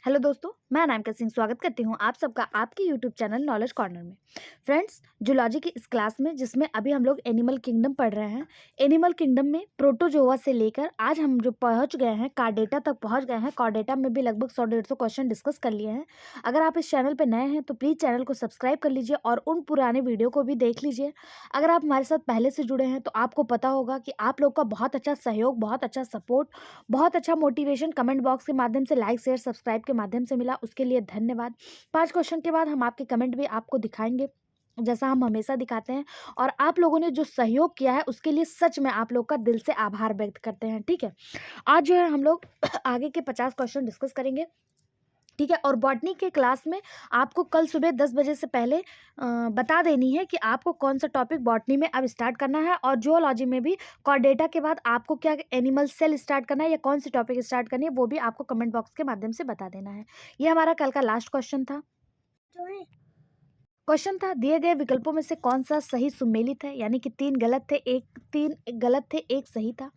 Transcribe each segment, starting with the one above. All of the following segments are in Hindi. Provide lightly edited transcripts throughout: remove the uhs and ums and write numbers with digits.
हेलो दोस्तों, मैं अनामिका सिंह स्वागत करती हूँ आप सबका आपके यूट्यूब चैनल नॉलेज कॉर्नर में। फ्रेंड्स, जूलॉजी की इस क्लास में जिसमें अभी हम लोग एनिमल किंगडम पढ़ रहे हैं। एनिमल किंगडम में प्रोटोजोआ से लेकर आज हम जो पहुँच गए हैं कार्डेटा तक पहुँच गए हैं। कार्डेटा में भी लगभग 100-150 क्वेश्चन डिस्कस कर लिए हैं। अगर आप इस चैनल पर नए हैं तो प्लीज़ चैनल को सब्सक्राइब कर लीजिए और उन पुराने वीडियो को भी देख लीजिए। अगर आप हमारे साथ पहले से जुड़े हैं तो आपको पता होगा कि आप लोग का बहुत अच्छा सहयोग, बहुत अच्छा सपोर्ट, बहुत अच्छा मोटिवेशन कमेंट बॉक्स के माध्यम से, लाइक शेयर सब्सक्राइब के माध्यम से मिला, उसके लिए धन्यवाद। 5 क्वेश्चन के बाद हम आपके कमेंट भी आपको दिखाएंगे जैसा हम हमेशा दिखाते हैं। और आप लोगों ने जो सहयोग किया है उसके लिए सच में आप लोग का दिल से आभार व्यक्त करते हैं। ठीक है, आज जो है हम लोग आगे के 50 क्वेश्चन डिस्कस करेंगे। ठीक है, और बॉटनी के क्लास में आपको कल सुबह 10 बजे से पहले बता देनी है कि आपको कौन सा टॉपिक बॉटनी में अब स्टार्ट करना है, और जूलॉजी में भी कॉर्डेटा के बाद आपको क्या एनिमल सेल स्टार्ट करना है या कौन सी टॉपिक स्टार्ट करनी है वो भी आपको कमेंट बॉक्स के माध्यम से बता देना है। ये हमारा कल का लास्ट क्वेश्चन था। क्वेश्चन था, दिए गए विकल्पों में से कौन सा सही सुमेलित है, यानी कि 3 गलत थे, तीन गलत थे, एक सही था।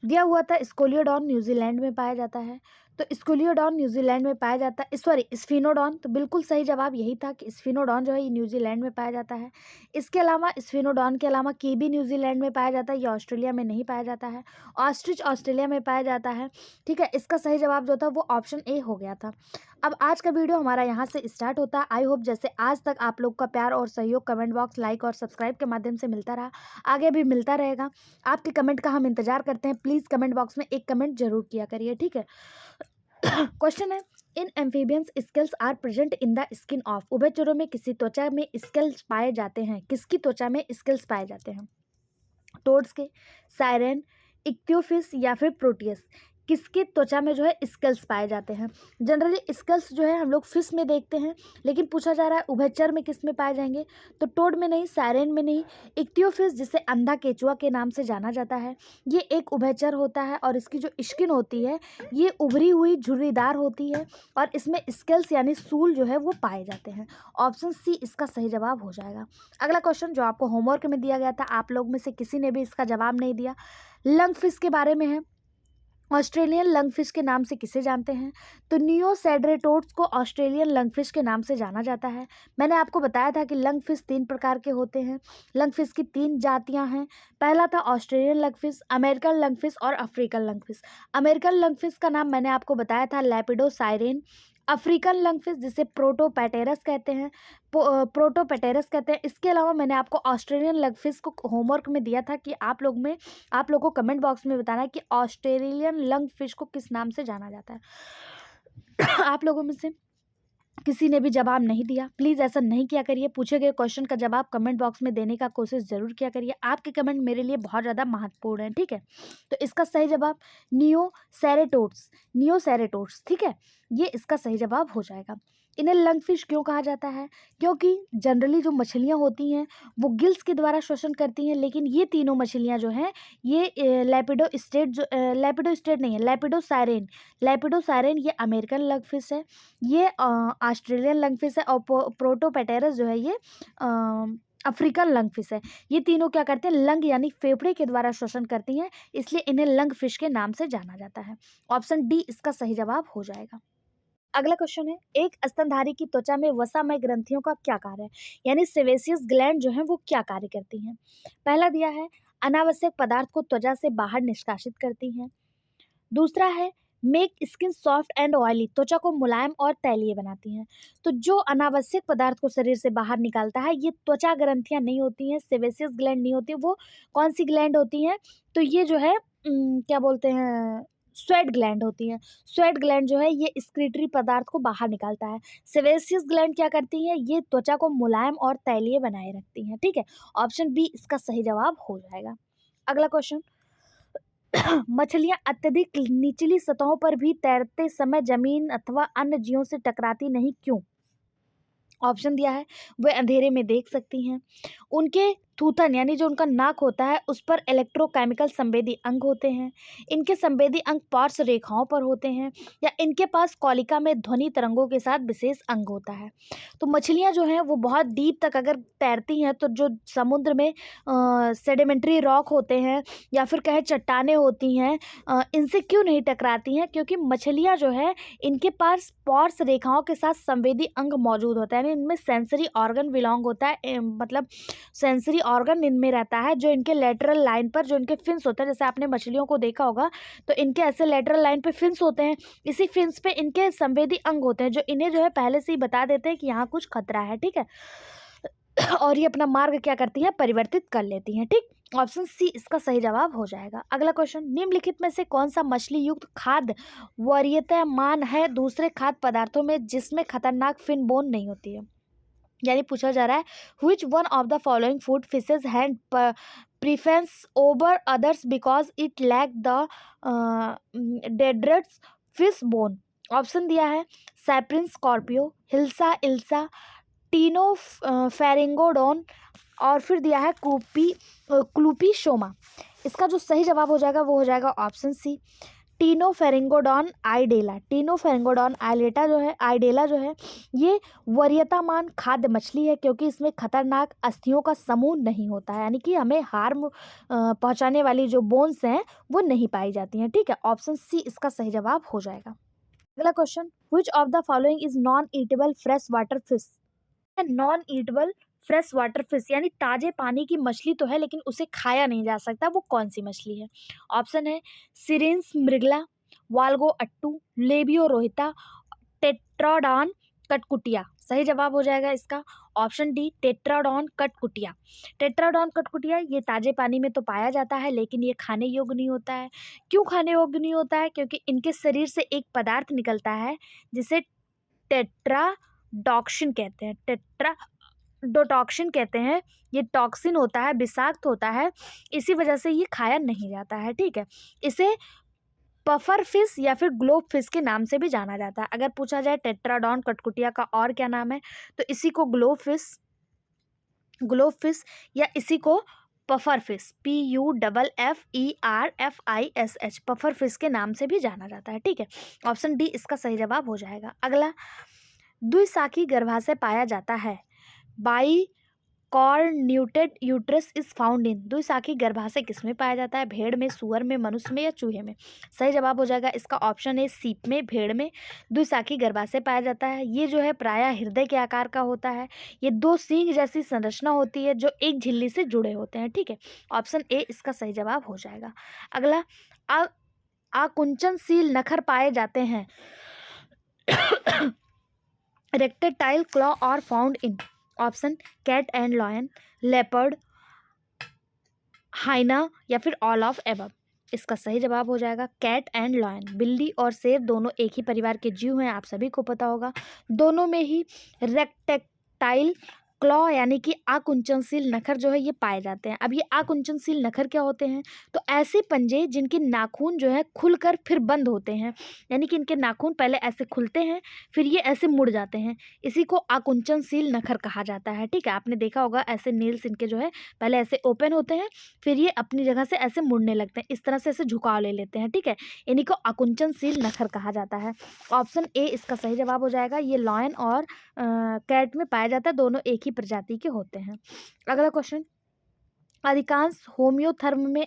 दिया हुआ था स्कोलियोडॉन न्यूजीलैंड में पाया जाता है, तो स्कोलियोडॉन न्यूजीलैंड में पाया जाता है, सॉरी स्फिनोडॉन, तो बिल्कुल सही जवाब यही था कि स्फिनोडॉन जो है ये न्यूजीलैंड में पाया जाता है। इसके अलावा स्फिनोडॉन के अलावा कीबी न्यूजीलैंड में पाया जाता है, ये ऑस्ट्रेलिया में नहीं पाया जाता है। ऑस्ट्रिच ऑस्ट्रेलिया में पाया जाता है। ठीक है, इसका सही जवाब जो था वो ऑप्शन ए हो गया था। अब आज का वीडियो हमारा यहाँ से स्टार्ट होता है। आई होप जैसे आज तक आप लोग का प्यार और सहयोग कमेंट बॉक्स, लाइक और सब्सक्राइब के माध्यम से मिलता रहा, आगे भी मिलता रहेगा। आपके कमेंट का हम इंतजार करते हैं। प्लीज़ कमेंट बॉक्स में एक कमेंट जरूर किया करिए। ठीक है, क्वेश्चन है, in amphibians scales are present in the skin of. उभयचरों में किसी त्वचा में स्केल्स पाए जाते हैं। किसकी त्वचा में स्केल्स पाए जाते हैं? टोड्स के, सायरेन, इक्तियोफिस या फिर प्रोटियस। किसके त्वचा में जो है स्केल्स पाए जाते हैं? जनरली स्केल्स जो है हम लोग फिश में देखते हैं, लेकिन पूछा जा रहा है उभयचर में किस में पाए जाएंगे, तो टोड में नहीं, सायरेन में नहीं। इक्तियोफिस जिसे अंधा केचुआ के नाम से जाना जाता है, ये एक उभयचर होता है और इसकी जो स्किन होती है ये उभरी हुई झुर्रीदार होती है और इसमें स्केल्स यानी सूल जो है वो पाए जाते हैं। ऑप्शन सी इसका सही जवाब हो जाएगा। अगला क्वेश्चन जो आपको होमवर्क में दिया गया था, आप लोग में से किसी ने भी इसका जवाब नहीं दिया। लंग फिश के बारे में है। ऑस्ट्रेलियन लंग फिश के नाम से किसे जानते हैं? तो नियोसेड्रेटोड्स को ऑस्ट्रेलियन लंग फिश के नाम से जाना जाता है। मैंने आपको बताया था कि लंग फिश 3 प्रकार के होते हैं। लंग फिश की 3 जातियां हैं। पहला था Australian lung fish, American lung fish और African lung fish. American lung fish का नाम मैंने आपको बताया था लेपिडोसाइरेन। अफ्रीकन लंग फिश जिसे प्रोटोपैटेरस कहते हैं, प्रोटोपैटेरस कहते हैं। इसके अलावा मैंने आपको ऑस्ट्रेलियन लंग फिश को होमवर्क में दिया था कि आप लोगों को कमेंट बॉक्स में बताना है कि ऑस्ट्रेलियन लंग फिश को किस नाम से जाना जाता है। आप लोगों में से किसी ने भी जवाब नहीं दिया। प्लीज़ ऐसा नहीं किया करिए। पूछे गए क्वेश्चन का जवाब कमेंट बॉक्स में देने का कोशिश ज़रूर किया करिए। आपके कमेंट मेरे लिए बहुत ज़्यादा महत्वपूर्ण है। ठीक है, तो इसका सही जवाब नियोसेरेटोड्स। ठीक है, ये इसका सही जवाब हो जाएगा। इन्हें लंग फिश क्यों कहा जाता है? क्योंकि जनरली जो मछलियाँ होती हैं वो गिल्स के द्वारा श्वसन करती हैं, लेकिन ये तीनों मछलियाँ जो हैं ये लेपिडोस्टेट नहीं है, लेपिडोसाइरेन ये अमेरिकन लंग फिश है, ये ऑस्ट्रेलियन लंग फिश है, और प्रोटोपैटेरस जो है ये अफ्रीकन लंग फिश है। ये तीनों क्या करते हैं? लंग यानी फेफड़े के द्वारा श्वसन करती हैं, इसलिए इन्हें लंग फिश के नाम से जाना जाता है। ऑप्शन डी इसका सही जवाब हो जाएगा। अगला क्वेश्चन है, एक स्तनधारी की त्वचा में वसामय ग्रंथियों का क्या कार्य है, यानी सेबेसियस ग्लैंड जो है वो क्या कार्य करती हैं? पहला दिया है अनावश्यक पदार्थ को त्वचा से बाहर निष्कासित करती हैं। दूसरा है make skin soft and oily, त्वचा को मुलायम और तैलीय बनाती हैं। तो जो अनावश्यक पदार्थ को शरीर से बाहर निकालता है ये त्वचा ग्रंथियां नहीं होती हैं, सेबेसियस ग्लैंड नहीं होती, वो कौन सी ग्लैंड होती हैं? तो ये जो है क्या बोलते हैं, स्वेट ग्लैंड होती हैं। स्वेट ग्लैंड जो है ये एक्सक्रीटरी पदार्थ को बाहर निकालता है। सेबेसियस ग्लैंड क्या करती है? ये त्वचा को मुलायम और तैलीय बनाए रखती हैं। ठीक है, ऑप्शन बी इसका सही जवाब हो जाएगा। अगला क्वेश्चन, मछलियां अत्यधिक निचली सतहों पर भी तैरते समय जमीन अथवा अन्य जीवों से टकराती नहीं, क्यों? ऑप्शन दिया है, वे अंधेरे में देख सकती हैं, उनके थूथन यानी जो उनका नाक होता है उस पर इलेक्ट्रोकेमिकल संवेदी अंग होते हैं। इनके संवेदी अंग पार्श्व रेखाओं पर होते हैं, या इनके पास कॉलिका में ध्वनि तरंगों के साथ विशेष अंग होता है। तो मछलियाँ जो हैं वो बहुत डीप तक अगर तैरती हैं तो जो समुद्र में सेडिमेंट्री रॉक होते हैं या फिर कहें चट्टानें होती हैं, इनसे क्यों नहीं टकराती हैं? क्योंकि मछलियाँ जो है इनके पास पार्श्व रेखाओं के साथ संवेदी अंग मौजूद होता है, यानी इनमें सेंसरी ऑर्गन बिलोंग होता है, मतलब सेंसरी ऑर्गन इनमें रहता है जो इनके लेटरल लाइन पर जो इनके फिन्स होते हैं, जैसे आपने मछलियों को देखा होगा तो इनके ऐसे लेटरल लाइन पे फिन्स होते हैं, इसी फिन्स पे इनके संवेदी अंग होते हैं जो इन्हें जो है पहले से ही बता देते हैं कि यहाँ कुछ खतरा है, ठीक है। और ये अपना मार्ग क्या करती हैं, परिवर्तित कर लेती हैं, ठीक। ऑप्शन सी इसका सही जवाब हो जाएगा। अगला क्वेश्चन, निम्नलिखित में से कौन सा मछली युक्त खाद्य वरीयतामान है दूसरे खाद्य पदार्थों में जिसमें खतरनाक फिन बोन नहीं होती है? यानी पूछा जा रहा है which one of the following food fishes hand preference over others because it lack the deadred fish bone। Option दिया है सैप्रिन स्कॉर्पियो, हिल्सा इल्सा, टीनो फेरिंगोडोन, और फिर दिया है क्लूपी शोमा। इसका जो सही जवाब हो जाएगा वो हो जाएगा ऑप्शन सी टीनोफेरिंगोडॉन आइडेला। टीनोफेरिंगोडॉन आइडेला जो है ये वरीयतामान खाद्य मछली है क्योंकि इसमें खतरनाक अस्थियों का समूह नहीं होता है, यानी कि हमें हार्म पहुंचाने वाली जो बोन्स हैं वो नहीं पाई जाती हैं, ठीक है। ऑप्शन सी इसका सही जवाब हो जाएगा। अगला question, which of the following is non eatable fresh water fish? Non eatable fresh water fish यानी ताजे पानी की मछली तो है लेकिन उसे खाया नहीं जा सकता, वो कौन सी मछली है? ऑप्शन है सिरेंस मृगला, वाल्गो अट्टू, लेबियो रोहिता, टेट्राडॉन कटकुटिया। सही जवाब हो जाएगा इसका ऑप्शन डी टेट्राडॉन कटकुटिया। टेट्राडॉन कटकुटिया ये ताजे पानी में तो पाया जाता है लेकिन ये खाने योग्य नहीं होता है। क्यों खाने योग्य नहीं होता है? क्योंकि इनके शरीर से एक पदार्थ निकलता है जिसे टेट्राडॉक्सिन कहते हैं, टेट्राडोटॉक्सिन कहते हैं। ये टॉक्सिन होता है, विषाक्त होता है, इसी वजह से ये खाया नहीं जाता है, ठीक है। इसे पफर फिश या फिर ग्लोब फिश के नाम से भी जाना जाता है। अगर पूछा जाए टेट्राडॉन कटकुटिया का और क्या नाम है तो इसी को ग्लोब फिश या इसी को puffer fish PUFFERFISH puffer fish के नाम से भी जाना जाता है, ठीक है। ऑप्शन डी इसका सही जवाब हो जाएगा। अगला, द्विशाखी गर्भाशय पाया जाता है, बाई कॉर्न्यूटेड यूट्रस इज फाउंड इन। द्विशाखी गर्भाशय किसमें पाया जाता है? भेड़ में, सूअर में, मनुष्य में या चूहे में? सही जवाब हो जाएगा इसका ऑप्शन है सीप में, भेड़ में द्विशाखी गर्भाशय पाया जाता है। ये जो है प्रायः हृदय के आकार का होता है, ये दो सींग जैसी संरचना होती है जो एक झिल्ली से जुड़े होते हैं, ठीक है। ऑप्शन ए इसका सही जवाब हो जाएगा। अगला, आकुंचनशील नखर पाए जाते हैं, रेक्टेटाइल क्लॉ और found in. Option cat and lion, leopard, hyena या फिर ऑल ऑफ एबव। इसका सही जवाब हो जाएगा कैट एंड लॉयन। बिल्ली और शेर दोनों एक ही परिवार के जीव हैं, आप सभी को पता होगा। दोनों में ही रेक्टेटाइल क्लॉ यानी कि आकुंचनशील नखर जो है ये पाए जाते हैं। अब ये आकुंचनशील नखर क्या होते हैं? तो ऐसे पंजे जिनके नाखून जो है खुलकर फिर बंद होते हैं, यानी कि इनके नाखून पहले ऐसे खुलते हैं फिर ये ऐसे मुड़ जाते हैं, इसी को आकुंचनशील नखर कहा जाता है, ठीक है। आपने देखा होगा ऐसे नील्स इनके जो है पहले ऐसे ओपन होते हैं फिर ये अपनी जगह से ऐसे मुड़ने लगते हैं, इस तरह से ऐसे झुकाव ले लेते हैं, ठीक है। इन्हीं को आकुंचनशील नखर कहा जाता है। ऑप्शन ए इसका सही जवाब हो जाएगा। ये लॉयन और कैट में पाया जाता है, दोनों एक ही प्रजाति के होते हैं। अगला क्वेश्चन, अधिकांश होम्योथर्म में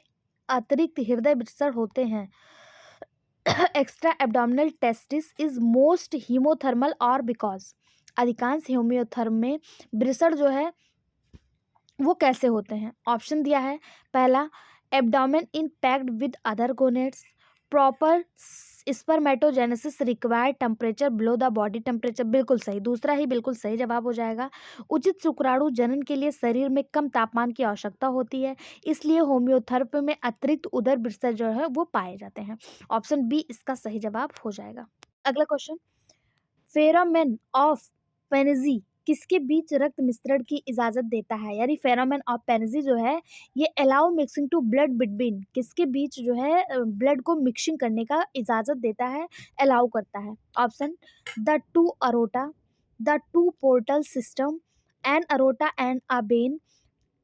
अतिरिक्त हृदय विसरण होते हैं, extra abdominal testis is most homeothermal और बिकॉज। अधिकांश होम्योथर्म में विसरण जो है वो कैसे होते हैं? ऑप्शन दिया है पहला abdomen in packed with other gonads, proper spermatogenesis required temperature below the body temperature. बिल्कुल सही, दूसरा ही बिल्कुल सही जवाब हो जाएगा। उचित शुक्राणु जनन के लिए शरीर में कम तापमान की आवश्यकता होती है, इसलिए होम्योथेरेपी में अतिरिक्त उदर विसरण जो है वो पाए जाते हैं। ऑप्शन बी इसका सही जवाब हो जाएगा। अगला क्वेश्चन, फेरोमेन ऑफ पेनिजी किसके बीच रक्त मिश्रण की इजाज़त देता है? यानी फेरोमेन ऑफ पेनिजी जो है ये allow mixing two blood between किसके बीच जो है ब्लड को मिक्सिंग करने का इजाज़त देता है, अलाउ करता है? Option the two aorta, the two portal system, an aorta and a vein,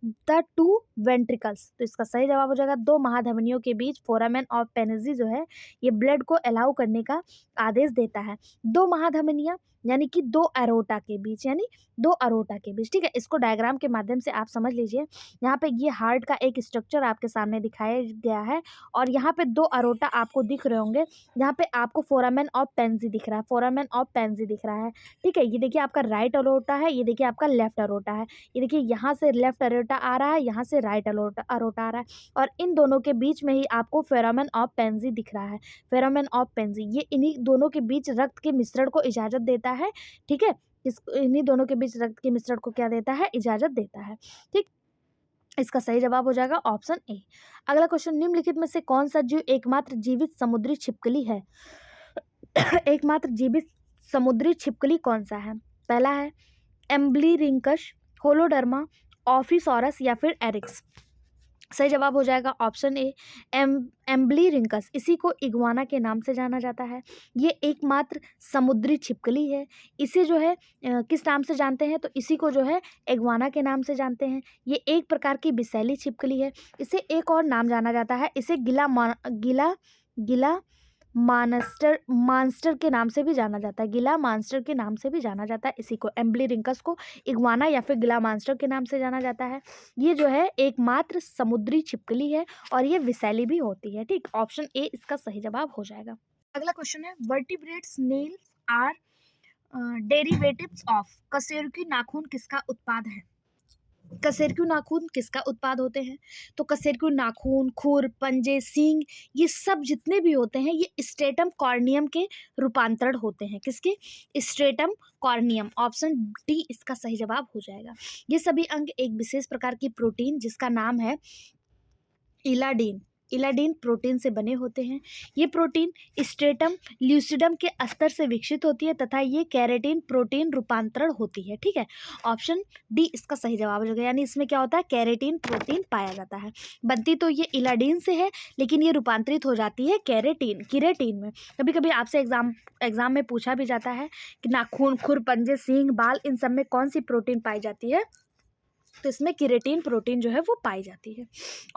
the two ventricles. तो इसका सही जवाब हो जाएगा दो महाधमनियों के बीच फोरामेन ऑफ पेनेजी जो है ये ब्लड को अलाउ करने का आदेश देता है। दो महाधमनियां यानी कि दो अरोटा के बीच, यानी दो अरोटा के बीच, ठीक है। इसको डायग्राम के माध्यम से आप समझ लीजिए। यहाँ पे ये हार्ट का एक स्ट्रक्चर आपके सामने दिखाया गया है और यहाँ पे दो अरोटा आपको दिख रहे होंगे। यहाँ पे आपको फोरामेन ऑफ पेन्जी दिख रहा है, फोरामेन ऑफ पेन्जी दिख रहा है, ठीक है। ये देखिए आपका राइट अरोटा है, ये देखिए आपका लेफ्ट अरोटा है। ये देखिए यहाँ से लेफ्ट अरोटा आ रहा है, यहाँ से राइट अरोटा आ रहा है और इन दोनों के बीच में ही आपको फोरामेन ऑफ पेन्जी दिख रहा है। फोरामेन ऑफ पेन्जी ये इन्हीं दोनों के बीच रक्त के मिश्रण को इजाजत देता है, ठीक है। इन्हीं दोनों के बीच रक्त के मिश्रण को क्या देता है, इजाजत देता है, ठीक। इसका सही जवाब हो जाएगा ऑप्शन ए। अगला क्वेश्चन, निम्नलिखित में से कौन सा जीव एकमात्र जीवित समुद्री छिपकली है? एकमात्र जीवित समुद्री छिपकली कौन सा है? पहला है एम्ब्लीरिंकस, होलोडर्मा, ऑफिसॉरस या फिर एरिक्स। सही जवाब हो जाएगा ऑप्शन ए एम्ब्लीरिंकस। इसी को इग्वाना के नाम से जाना जाता है। ये एकमात्र समुद्री छिपकली है। इसे जो है किस नाम से जानते हैं? तो इसी को जो है इग्वाना के नाम से जानते हैं। ये एक प्रकार की विषैली छिपकली है। इसे एक और नाम जाना जाता है, इसे गिला मानस्टर के नाम से भी जाना जाता है, गिला मानस्टर के नाम से भी जाना जाता है। इसी को एम्ब्लीरिंकस को इग्वाना या फिर गिला मानस्टर के नाम से जाना जाता है। ये जो है एकमात्र समुद्री छिपकली है और ये विषैली भी होती है, ठीक। ऑप्शन ए इसका सही जवाब हो जाएगा। अगला क्वेश्चन है, vertebrate nails are derivatives of. कशेरुकी नाखून किसका उत्पाद है? कशेरुकी नाखून किसका उत्पाद होते हैं? तो कशेरुकी नाखून, खुर, पंजे, सींग, ये सब जितने भी होते हैं ये स्ट्रेटम कॉर्नियम के रूपांतरण होते हैं। किसके? Stratum corneum. ऑप्शन डी इसका सही जवाब हो जाएगा। ये सभी अंग एक विशेष प्रकार की प्रोटीन जिसका नाम है इलाडीन प्रोटीन से बने होते हैं। ये प्रोटीन स्ट्रेटम ल्यूसिडम के स्तर से विकसित होती है तथा ये कैरेटीन प्रोटीन रूपांतरण होती है, ठीक है। ऑप्शन डी इसका सही जवाब हो जाएगा, यानी इसमें क्या होता है, कैरेटीन प्रोटीन पाया जाता है। बनती तो ये इलाडीन से है लेकिन ये रूपांतरित हो जाती है किरेटीन में। कभी कभी आपसे एग्जाम में पूछा भी जाता है कि नाखून, खुर, पंजे, सींग, बाल, इन सब में कौन सी प्रोटीन पाई जाती है? तो इसमें किरेटिन प्रोटीन जो है वो पाई जाती है।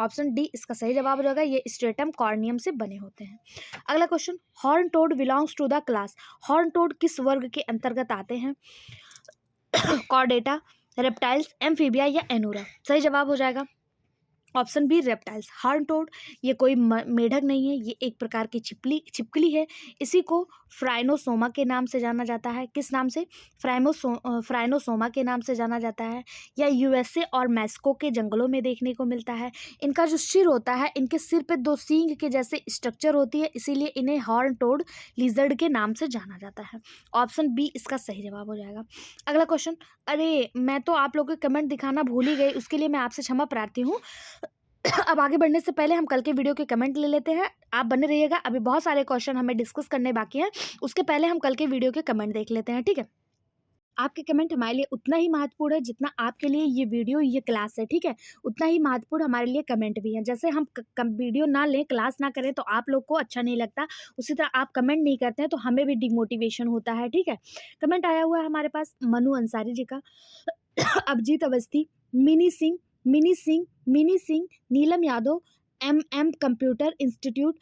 ऑप्शन डी इसका सही जवाब हो जाएगा। ये स्ट्रेटम कॉर्नियम से बने होते हैं। अगला question, horn toad belongs to the class. Horn toad किस वर्ग के अंतर्गत आते हैं? कॉर्डेटा, रेप्टाइल्स, एम्फीबिया या एनोरा। सही जवाब हो जाएगा option B reptiles. Horn toad ये कोई मेढक नहीं है, ये एक प्रकार की छिपकली है। इसी को फ्राइनोसोमा के नाम से जाना जाता है। किस नाम से? फ्राइनोसोमा के नाम से जाना जाता है। या यूएसए और मैक्सिको के जंगलों में देखने को मिलता है। इनका जो सिर होता है, इनके सिर पे दो सींग के जैसे स्ट्रक्चर होती है, इसीलिए इन्हें हॉर्न टोड लिजर्ड के नाम से जाना जाता है। ऑप्शन बी इसका सही जवाब हो जाएगा। अगला क्वेश्चन, अरे मैं तो आप लोगों के कमेंट दिखाना भूल ही गई, उसके लिए मैं आपसे क्षमा प्रार्थी हूँ। अब आगे बढ़ने से पहले हम कल के वीडियो के कमेंट ले लेते हैं। आप बने रहिएगा, अभी बहुत सारे क्वेश्चन हमें डिस्कस करने बाकी हैं। उसके पहले हम कल के वीडियो के कमेंट देख लेते हैं, ठीक है। आपके कमेंट हमारे लिए उतना ही महत्वपूर्ण है जितना आपके लिए ये वीडियो, ये क्लास है, ठीक है। उतना ही महत्वपूर्ण हमारे लिए कमेंट भी है। जैसे हम वीडियो ना लें, क्लास ना करें तो आप लोग को अच्छा नहीं लगता, उसी तरह आप कमेंट नहीं करते हैं तो हमें भी डिमोटिवेशन होता है, ठीक है। कमेंट आया हुआ है हमारे पास मनु अंसारी जी का। Abhijit Awasthi, Mini Singh, Neelam Yadav, M computer institute,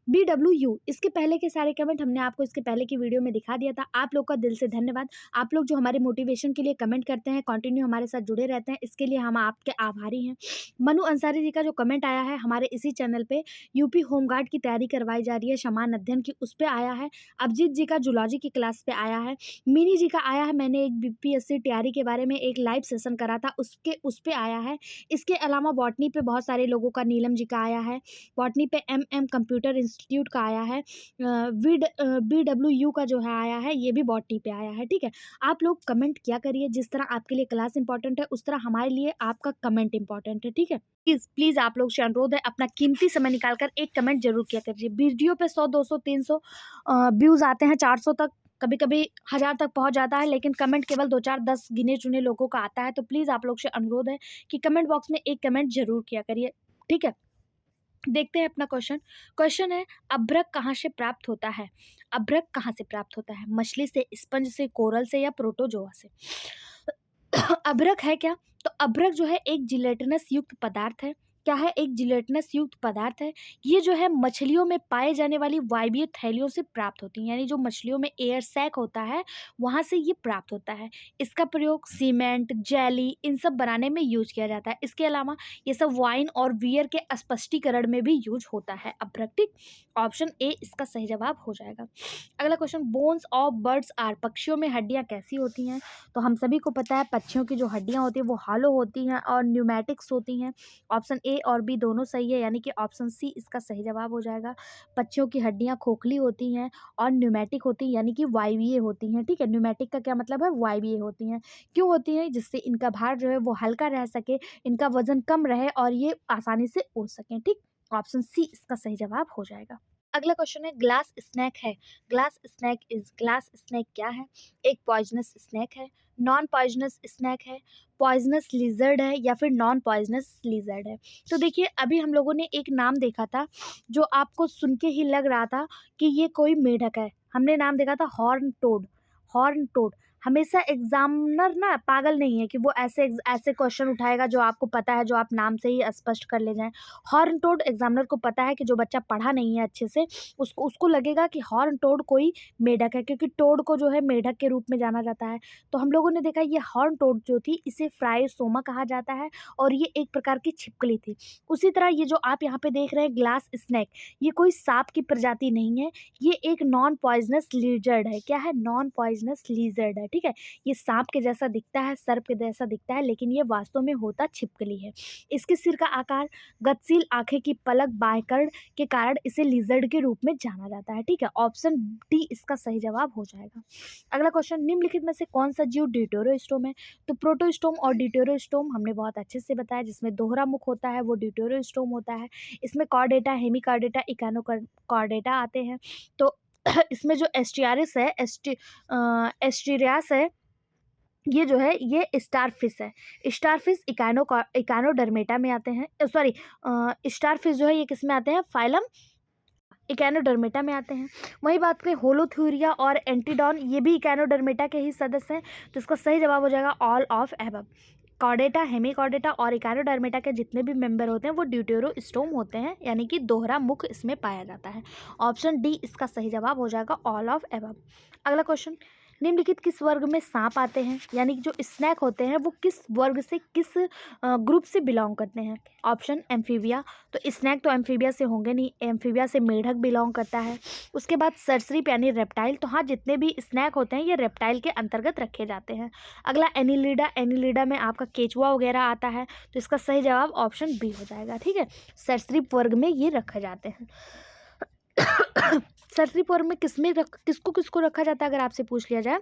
BWU। इसके पहले के सारे कमेंट हमने आपको इसके पहले की वीडियो में दिखा दिया था। आप लोग का दिल से धन्यवाद। आप लोग जो हमारे मोटिवेशन के लिए कमेंट करते हैं, कंटिन्यू हमारे साथ जुड़े रहते हैं, इसके लिए हम आपके आभारी हैं। मनु अंसारी जी का जो कमेंट आया है, हमारे इसी चैनल पे यूपी होमगार्ड की तैयारी करवाई जा रही है, समान अध्ययन की, उस पर आया है। अभिजीत जी का जूलॉजी की क्लास पे आया है। मिनी जी का आया है, मैंने एक BPSC तैयारी के बारे में एक लाइव सेशन करा था, उस पर आया है। इसके अलावा बॉटनी पे बहुत सारे लोगों का, नीलम जी का आया है। बॉटनी पे MM कंप्यूटर इंस्टीट्यूट का आया है। BWU का जो है आया है, ये भी बॉटनी पे आया है, ठीक है। आप लोग कमेंट किया करिए, जिस तरह आपके लिए क्लास इंपॉर्टेंट है उस तरह हमारे लिए आपका कमेंट इंपॉर्टेंट है, ठीक है। प्लीज़ आप लोग से अनुरोध है, अपना कीमती समय निकालकर एक कमेंट जरूर किया करिए। वीडियो पे 100, 200, 300 व्यूज़ आते हैं, 400 तक, कभी कभी 1000 तक पहुंच जाता है, लेकिन कमेंट केवल 2, 4, 10 गिने चुने लोगों का आता है। तो प्लीज़ आप लोग से अनुरोध है कि कमेंट बॉक्स में एक कमेंट जरूर किया करिए, ठीक है। देखते हैं अपना क्वेश्चन है, अभ्रक कहाँ से प्राप्त होता है? अभ्रक कहाँ से प्राप्त होता है? मछली से, स्पंज से, कोरल से या प्रोटोजोआ से? अभ्रक है क्या? तो अभ्रक जो है एक जिलेटिनस युक्त पदार्थ है। क्या है? एक जिलेटिनस युक्त पदार्थ है। ये जो है मछलियों में पाए जाने वाली वायवीय थैलियों से प्राप्त होती हैं, यानी जो मछलियों में एयर सैक होता है वहाँ से ये प्राप्त होता है। इसका प्रयोग सीमेंट, जेली इन सब बनाने में यूज किया जाता है। इसके अलावा ये सब वाइन और बियर के स्पष्टीकरण में भी यूज होता है अभ्रक। ठीक, ऑप्शन ए इसका सही जवाब हो जाएगा। अगला question, bones of birds are, पक्षियों में हड्डियाँ कैसी होती हैं? तो हम सभी को पता है पक्षियों की जो हड्डियाँ होती हैं वो हॉलो होती हैं और न्यूमेटिक्स होती हैं। ऑप्शन ए और बी दोनों सही है, यानी कि ऑप्शन सी इसका सही जवाब हो जाएगा। पक्षियों की हड्डियाँ खोखली होती हैं और न्यूमेटिक होती हैं, यानी कि वायवीय होती हैं। ठीक है, न्यूमेटिक का क्या मतलब है? वायवीय होती हैं। क्यों होती हैं? जिससे इनका भार जो है वो हल्का रह सके, इनका वजन कम रहे और ये आसानी से उड़ सकें। ठीक, ऑप्शन सी इसका सही जवाब हो जाएगा। अगला क्वेश्चन है, ग्लास स्नैक है। ग्लास स्नैक क्या है? एक पॉइजनस स्नैक है, नॉन पॉइजनस स्नैक है, पॉइजनस लिजर्ड है या फिर नॉन पॉइजनस लिजर्ड है। तो देखिए अभी हम लोगों ने एक नाम देखा था जो आपको सुन के ही लग रहा था कि ये कोई मेढक है। हमने नाम देखा था हॉर्न टोड। Horn toad. हमेशा एग्जामिनर ना पागल नहीं है कि वो ऐसे ऐसे क्वेश्चन उठाएगा जो आपको पता है, जो आप नाम से ही स्पष्ट कर ले जाएं। हॉर्न टोड एग्जामिनर को पता है कि जो बच्चा पढ़ा नहीं है अच्छे से उसको लगेगा कि हॉर्न टोड कोई मेढक है, क्योंकि टोड को जो है मेढक के रूप में जाना जाता है। तो हम लोगों ने देखा ये हॉर्न टोड जो थी इसे फ्राइसोमा कहा जाता है और ये एक प्रकार की छिपकली थी। उसी तरह ये जो आप यहाँ पे देख रहे हैं ग्लास स्नैक, ये कोई सांप की प्रजाति नहीं है, ये एक नॉन पॉइजनस लिजर्ड है। क्या है? नॉन पॉइजनस लिजर्ड है। ठीक है, ये सांप के जैसा दिखता है, सर्प के जैसा दिखता है, लेकिन ये वास्तव में होता छिपकली है। इसके सिर का आकार, गतिशील आंखें की पलक, बाह्यकर्ण के कारण इसे लिजर्ड के रूप में जाना जाता है। ठीक है, ऑप्शन डी इसका सही जवाब हो जाएगा। अगला क्वेश्चन, निम्नलिखित में से कौन सा जीव ड्यूटेरोस्टोम है? तो प्रोटोस्टोम और ड्यूटेरोस्टोम हमने बहुत अच्छे से बताया। जिसमें दोहरा मुख होता है वो ड्यूटेरोस्टोम होता है। इसमें कॉर्डेटा, हेमिकॉर्डेटा, इकानोकॉर्डेटा आते हैं। तो इसमें जो एस्टियारिस है, एस्टीरियास है, ये जो है ये स्टारफिश है। स्टारफिश इकानोडर्मेटा में आते हैं। सॉरी, स्टारफिश जो है ये किस में आते हैं? फाइलम इकानोडर्मेटा में आते हैं। वही बात करें होलोथ्यूरिया और एंटीडॉन, ये भी इकानोडर्मेटा के ही सदस्य हैं। तो इसका सही जवाब हो जाएगा all of above. Chordata, Hemichordata और इकानोडर्मेटा के जितने भी मेंबर होते हैं वो ड्यूटेरोस्टोम होते हैं, यानी कि दोहरा मुख इसमें पाया जाता है। ऑप्शन डी इसका सही जवाब हो जाएगा ऑल ऑफ एबव। अगला क्वेश्चन, निम्नलिखित किस वर्ग में सांप आते हैं? यानी कि जो स्नैक होते हैं वो किस वर्ग से, किस ग्रुप से बिलोंग करते हैं? Option amphibia. तो स्नैक तो एम्फीबिया से होंगे नहीं, एम्फीबिया से मेढक बिलोंग करता है। उसके बाद सरीसृप यानी रेप्टाइल। तो हाँ, जितने भी स्नैक होते हैं ये रेप्टाइल के अंतर्गत रखे जाते हैं। अगला एनिलिडा। एनिलिडा में आपका केचुआ वगैरह आता है। तो इसका सही जवाब ऑप्शन बी हो जाएगा। ठीक है, सरीसृप वर्ग में ये रखे जाते हैं। सरीसृप वर्ग में किसको किसको रखा जाता है अगर आपसे पूछ लिया जाए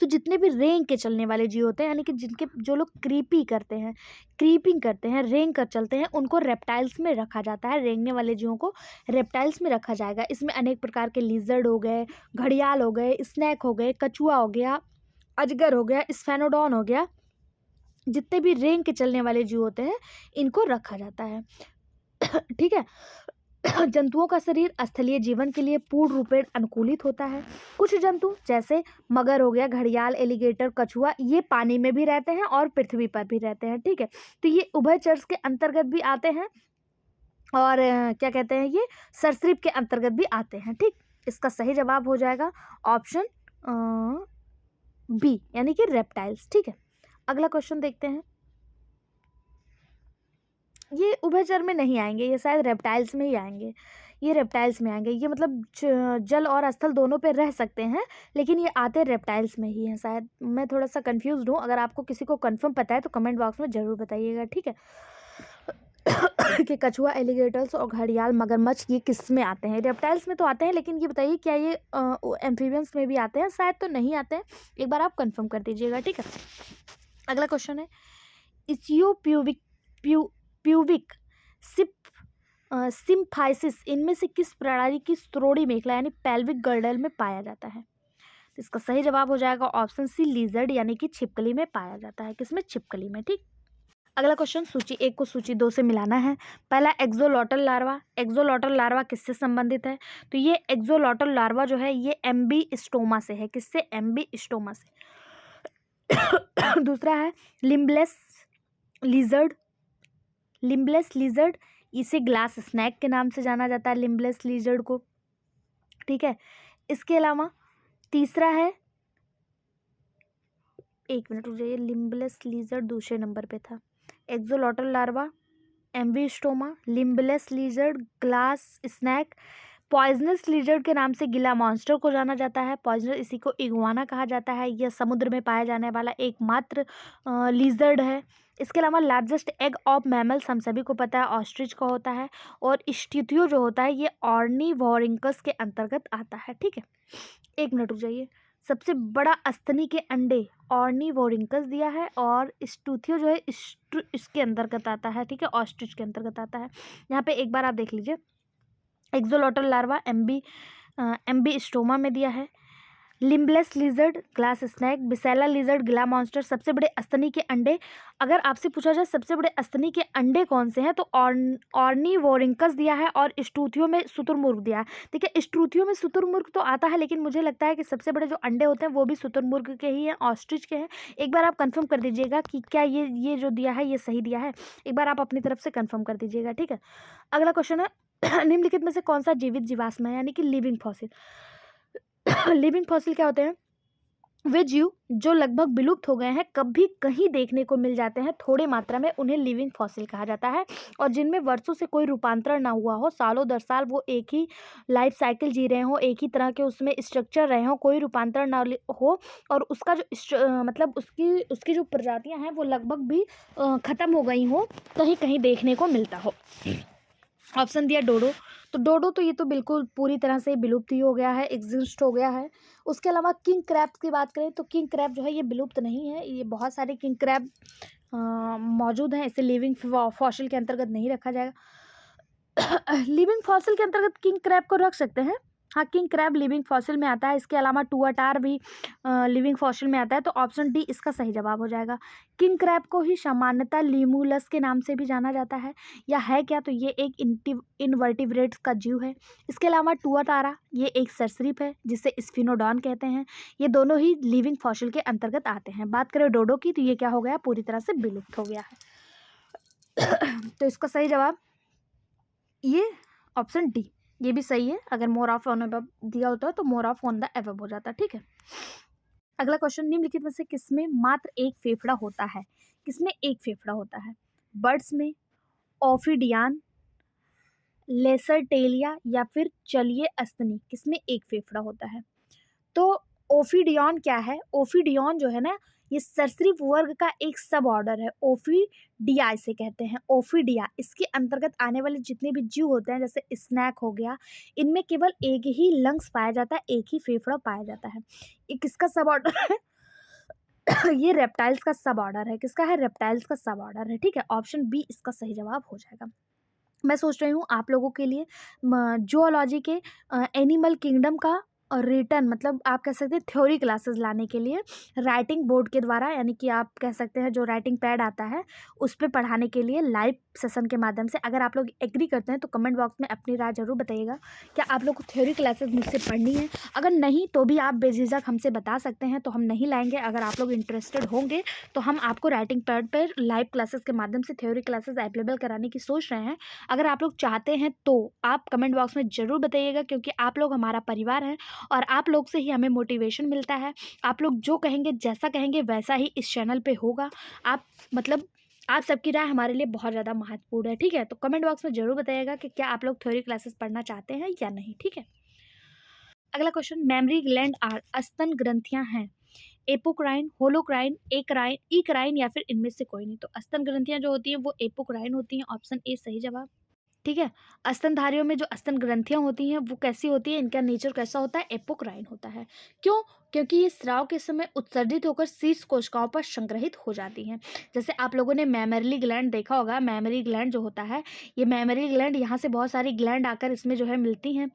तो जितने भी रेंग के चलने वाले जीव होते हैं, यानी कि जिनके जो लोग क्रीपिंग करते हैं, रेंग कर चलते हैं, उनको रेप्टाइल्स में रखा जाता है। रेंगने वाले जीवों को रेप्टाइल्स में रखा जाएगा। इसमें अनेक प्रकार के लिजर्ड हो गए, घड़ियाल हो गए, स्नैक हो गए, कछुआ हो गया, अजगर हो गया, स्फेनोडॉन हो गया, जितने भी रेंग के चलने वाले जीव होते हैं इनको रखा जाता है। ठीक है, जंतुओं का शरीर स्थलीय जीवन के लिए पूर्ण रूपेण अनुकूलित होता है। कुछ जंतु जैसे मगर हो गया, घड़ियाल, एलिगेटर, कछुआ, ये पानी में भी रहते हैं और पृथ्वी पर भी रहते हैं। ठीक है, तो ये उभयचर के अंतर्गत भी आते हैं और क्या कहते हैं, ये सरीसृप के अंतर्गत भी आते हैं। ठीक, इसका सही जवाब हो जाएगा ऑप्शन बी, यानी कि रेप्टाइल्स। ठीक है, अगला क्वेश्चन देखते हैं। ये उभयचर में नहीं आएंगे, ये शायद रेप्टाइल्स में ही आएंगे। ये रेप्टाइल्स में आएंगे, ये मतलब जल और स्थल दोनों पे रह सकते हैं, लेकिन ये आते रेप्टाइल्स में ही हैं शायद। मैं थोड़ा सा कंफ्यूज हूँ, अगर आपको किसी को कंफर्म पता है तो कमेंट बॉक्स में ज़रूर बताइएगा। ठीक है, कि कछुआ, एलिगेटर्स और घड़ियाल, मगरमच्छ ये किस में आते हैं? रेप्टाइल्स में तो आते हैं, लेकिन ये बताइए क्या ये एम्फीबियंस में भी आते हैं? शायद तो नहीं आते हैं, एक बार आप कंफर्म कर दीजिएगा। ठीक है, अगला क्वेश्चन है, प्यूबिक सिम्फाइसिस इनमें से किस प्रणाली की स्रोड़ी मेखला यानी पेल्विक गर्डल में पाया जाता है? तो इसका सही जवाब हो जाएगा ऑप्शन सी, लिजर्ड यानी कि छिपकली में पाया जाता है। किसमें? छिपकली में। ठीक, अगला क्वेश्चन, सूची 1 को सूची 2 से मिलाना है। पहला एक्सोलॉटल लार्वा। एक्सोलॉटल लार्वा किससे संबंधित है? तो ये एक्सोलॉटल लार्वा जो है ये एम्बी स्टोमा से है। किससे? एम्बी स्टोमा से। दूसरा है लिम्बलेस लिजर्ड, लिम्बलेस लिजर्ड, इसे ग्लास स्नैक के नाम से जाना जाता है, लिम्बलेस लिजर्ड को, ठीक है। इसके अलावा तीसरा है, एक मिनट रुक जाइए, लिम्बलेस लिजर्ड दूसरे नंबर पे था, axolotl larva, ambystoma, limbless lizard, glass snake, poisonous lizard के नाम से गिला मॉन्स्टर को जाना जाता है। पॉइजनस, इसी को इगुआना कहा जाता है। यह समुद्र में पाया जाने वाला एकमात्र लिजर्ड है। इसके अलावा लार्जेस्ट एग ऑफ मैमल्स हम सभी को पता है ऑस्ट्रिच का होता है, और स्ट्यूथियो जो होता है ये ऑर्निवोरिंकस के अंतर्गत आता है, ठीक है। एक मिनट रुक जाइए, सबसे बड़ा स्तनी के अंडे ऑर्निवोरिंकस दिया है, और स्टूथियो जो है इसके अंतर्गत आता है, ठीक है, ऑस्ट्रिच के अंतर्गत आता है। यहाँ पे एक बार आप देख लीजिए, एक्सोलॉटल लार्वा एम्बीस्टोमा में दिया है, limbless lizard, glass snake, bisella lizard, gila monster. सबसे बड़े स्तनी के अंडे, अगर आपसे पूछा जाए सबसे बड़े स्तनी के अंडे कौन से हैं, तो ऑर्निवोरिंकस दिया है, और स्टूथियो में शुतुरमुर्ग दिया है, ठीक है। स्टूथियो में शुतुरमुर्ग तो आता है, लेकिन मुझे लगता है कि सबसे बड़े जो अंडे होते हैं वो भी शुतुरमुर्ग के ही हैं, ऑस्ट्रिच के हैं। एक बार आप कंफर्म कर दीजिएगा कि क्या ये जो दिया है ये सही दिया है, एक बार आप अपनी तरफ से कंफर्म कर दीजिएगा, ठीक है। अगला क्वेश्चन है निम्नलिखित में से कौन सा जीवित जीवाश्म है, यानी कि लिविंग फॉसिल। लिविंग फॉसिल क्या होते हैं? वे जीव जो लगभग विलुप्त हो गए हैं, कभी कहीं देखने को मिल जाते हैं थोड़े मात्रा में, उन्हें लिविंग फॉसिल कहा जाता है। और जिनमें वर्षों से कोई रूपांतरण ना हुआ हो, सालों दर साल वो एक ही लाइफ साइकिल जी रहे हो, एक ही तरह के उसमें स्ट्रक्चर रहे हो, कोई रूपांतरण ना हो, और उसका जो मतलब उसकी जो प्रजातियां हैं वो लगभग भी ख़त्म हो गई हो, कहीं कहीं देखने को मिलता हो। ऑप्शन दिया डोडो, तो डोडो तो ये तो बिल्कुल पूरी तरह से विलुप्त ही हो गया है, एग्जिस्ट हो गया है। उसके अलावा किंग क्रैब की बात करें तो किंग क्रैब जो है ये विलुप्त नहीं है, ये बहुत सारे किंग क्रैब मौजूद हैं, इसे लिविंग फॉसिल के अंतर्गत नहीं रखा जाएगा। लिविंग फॉसिल के अंतर्गत किंग क्रैब को रख सकते हैं, हाँ, किंग क्रैब लिविंग फॉसिल में आता है। इसके अलावा टुआटार भी लिविंग फॉसिल में आता है, तो ऑप्शन डी इसका सही जवाब हो जाएगा। किंग क्रैब को ही सामान्यतः लीमुलस के नाम से भी जाना जाता है, या है क्या, तो ये एक इनवर्टिब्रेट्स का जीव है। इसके अलावा टुआटारा ये एक सरीसृप है जिसे स्फिनोडॉन कहते हैं। ये दोनों ही लिविंग फॉसिल के अंतर्गत आते हैं। बात करें डोडो की, तो ये क्या हो गया, पूरी तरह से विलुप्त हो गया है। तो इसका सही जवाब ये ऑप्शन डी, ये भी सही है। अगर मोर ऑफ ऑन अबव दिया होता है तो more of on the above हो जाता है, ठीक है। अगला क्वेश्चन, निम्नलिखित में से किसमें मात्र एक फेफड़ा होता है? किसमें एक फेफड़ा होता है? बर्ड्स में, ओफिडियान, लेसरटेलिया, या फिर चलिए अस्तनी, किसमें एक फेफड़ा होता है? तो ओफिडियन क्या है? ओफिडियन जो है ना, ये सरीसृप वर्ग का एक सब ऑर्डर है, ओफिडिया इसे कहते हैं, ओफिडिया। इसके अंतर्गत आने वाले जितने भी जीव होते हैं, जैसे स्नैक हो गया, इनमें केवल एक ही लंग्स पाया जाता है, एक ही फेफड़ा पाया जाता है। ये किसका सब ऑर्डर है? ये रेप्टाइल्स का सब ऑर्डर है। किसका है? रेप्टाइल्स का सब ऑर्डर है, ठीक है। ऑप्शन बी इसका सही जवाब हो जाएगा। मैं सोच रही हूँ आप लोगों के लिए जूलॉजी के एनिमल किंगडम का रिटर्न, मतलब आप कह सकते हैं थ्योरी क्लासेस लाने के लिए राइटिंग बोर्ड के द्वारा, यानी कि आप कह सकते हैं जो राइटिंग पैड आता है उस पर पढ़ाने के लिए लाइव सेशन के माध्यम से। अगर आप लोग एग्री करते हैं तो कमेंट बॉक्स में अपनी राय जरूर बताइएगा। क्या आप लोग को थ्योरी क्लासेस मुझसे पढ़नी है? अगर नहीं तो भी आप बेझिझक हमसे बता सकते हैं, तो हम नहीं लाएंगे। अगर आप लोग इंटरेस्टेड होंगे तो हम आपको राइटिंग पैड पर लाइव क्लासेस के माध्यम से थ्योरी क्लासेस अवेलेबल कराने की सोच रहे हैं। अगर आप लोग चाहते हैं तो आप कमेंट बॉक्स में ज़रूर बताइएगा, क्योंकि आप लोग हमारा परिवार हैं और आप लोग से ही हमें मोटिवेशन मिलता है। आप लोग जो कहेंगे, जैसा कहेंगे वैसा ही इस चैनल पे होगा। आप सबकी राय हमारे लिए बहुत ज़्यादा महत्वपूर्ण है, ठीक है। तो कमेंट बॉक्स में ज़रूर बताइएगा कि क्या आप लोग थ्योरी क्लासेस पढ़ना चाहते हैं या नहीं, ठीक है। अगला क्वेश्चन, मेमरी ग्लैंड आर स्तन ग्रंथियां हैं, एपोक्राइन, होलोक्राइन, एकराइन, इक्राइन, या फिर इनमें से कोई नहीं। तो स्तन ग्रंथियां जो होती हैं वो एपोक्राइन होती हैं, ऑप्शन ए सही जवाब, ठीक है। स्तनधारियों में जो स्तन ग्रंथियां होती हैं वो कैसी होती है, इनका नेचर कैसा होता है? एपोक्राइन होता है। क्यों? क्योंकि ये स्राव के समय उत्सर्जित होकर शीर्ष कोशिकाओं पर संग्रहित हो जाती हैं। जैसे आप लोगों ने मैमरी ग्लैंड देखा होगा, मैमरी ग्लैंड जो होता है, ये मैमरी ग्लैंड, यहाँ से बहुत सारी ग्लैंड आकर इसमें जो है मिलती हैं,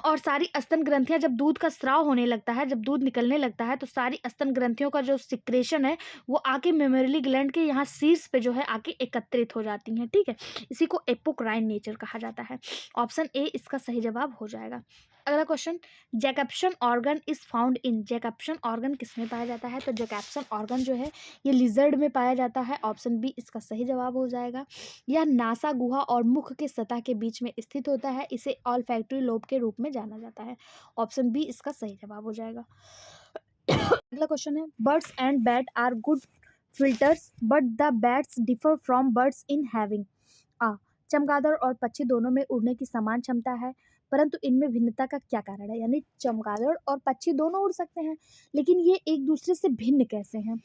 और सारी स्तन ग्रंथियां, जब दूध का स्राव होने लगता है, जब दूध निकलने लगता है, तो सारी स्तन ग्रंथियों का जो सिक्रेशन है वो आके मेमोरी ग्लैंड के यहाँ शीर्ष पे जो है आके एकत्रित हो जाती हैं, ठीक है। इसी को एपोक्राइन नेचर कहा जाता है। ऑप्शन ए इसका सही जवाब हो जाएगा। अगला question, Jacobson organ is found in, Jacobson organ किसमें पाया जाता है? तो जैकब्सन ऑर्गन जो है ये लिजर्ड में पाया जाता है, ऑप्शन बी इसका सही जवाब हो जाएगा। यह नासा गुहा और मुख के सतह के बीच में स्थित होता है, इसे ऑल्फैक्टरी लोब के रूप में जाना जाता है, ऑप्शन बी इसका सही जवाब हो जाएगा। अगला क्वेश्चन है, birds and bat are good filters but the bats differ from birds in having ah, चमगादड़ और पक्षी दोनों में उड़ने की समान क्षमता है, परंतु इनमें भिन्नता का क्या कारण है? यानी चमगादड़ और पक्षी दोनों उड़ सकते हैं, लेकिन ये एक दूसरे से भिन्न कैसे हैं?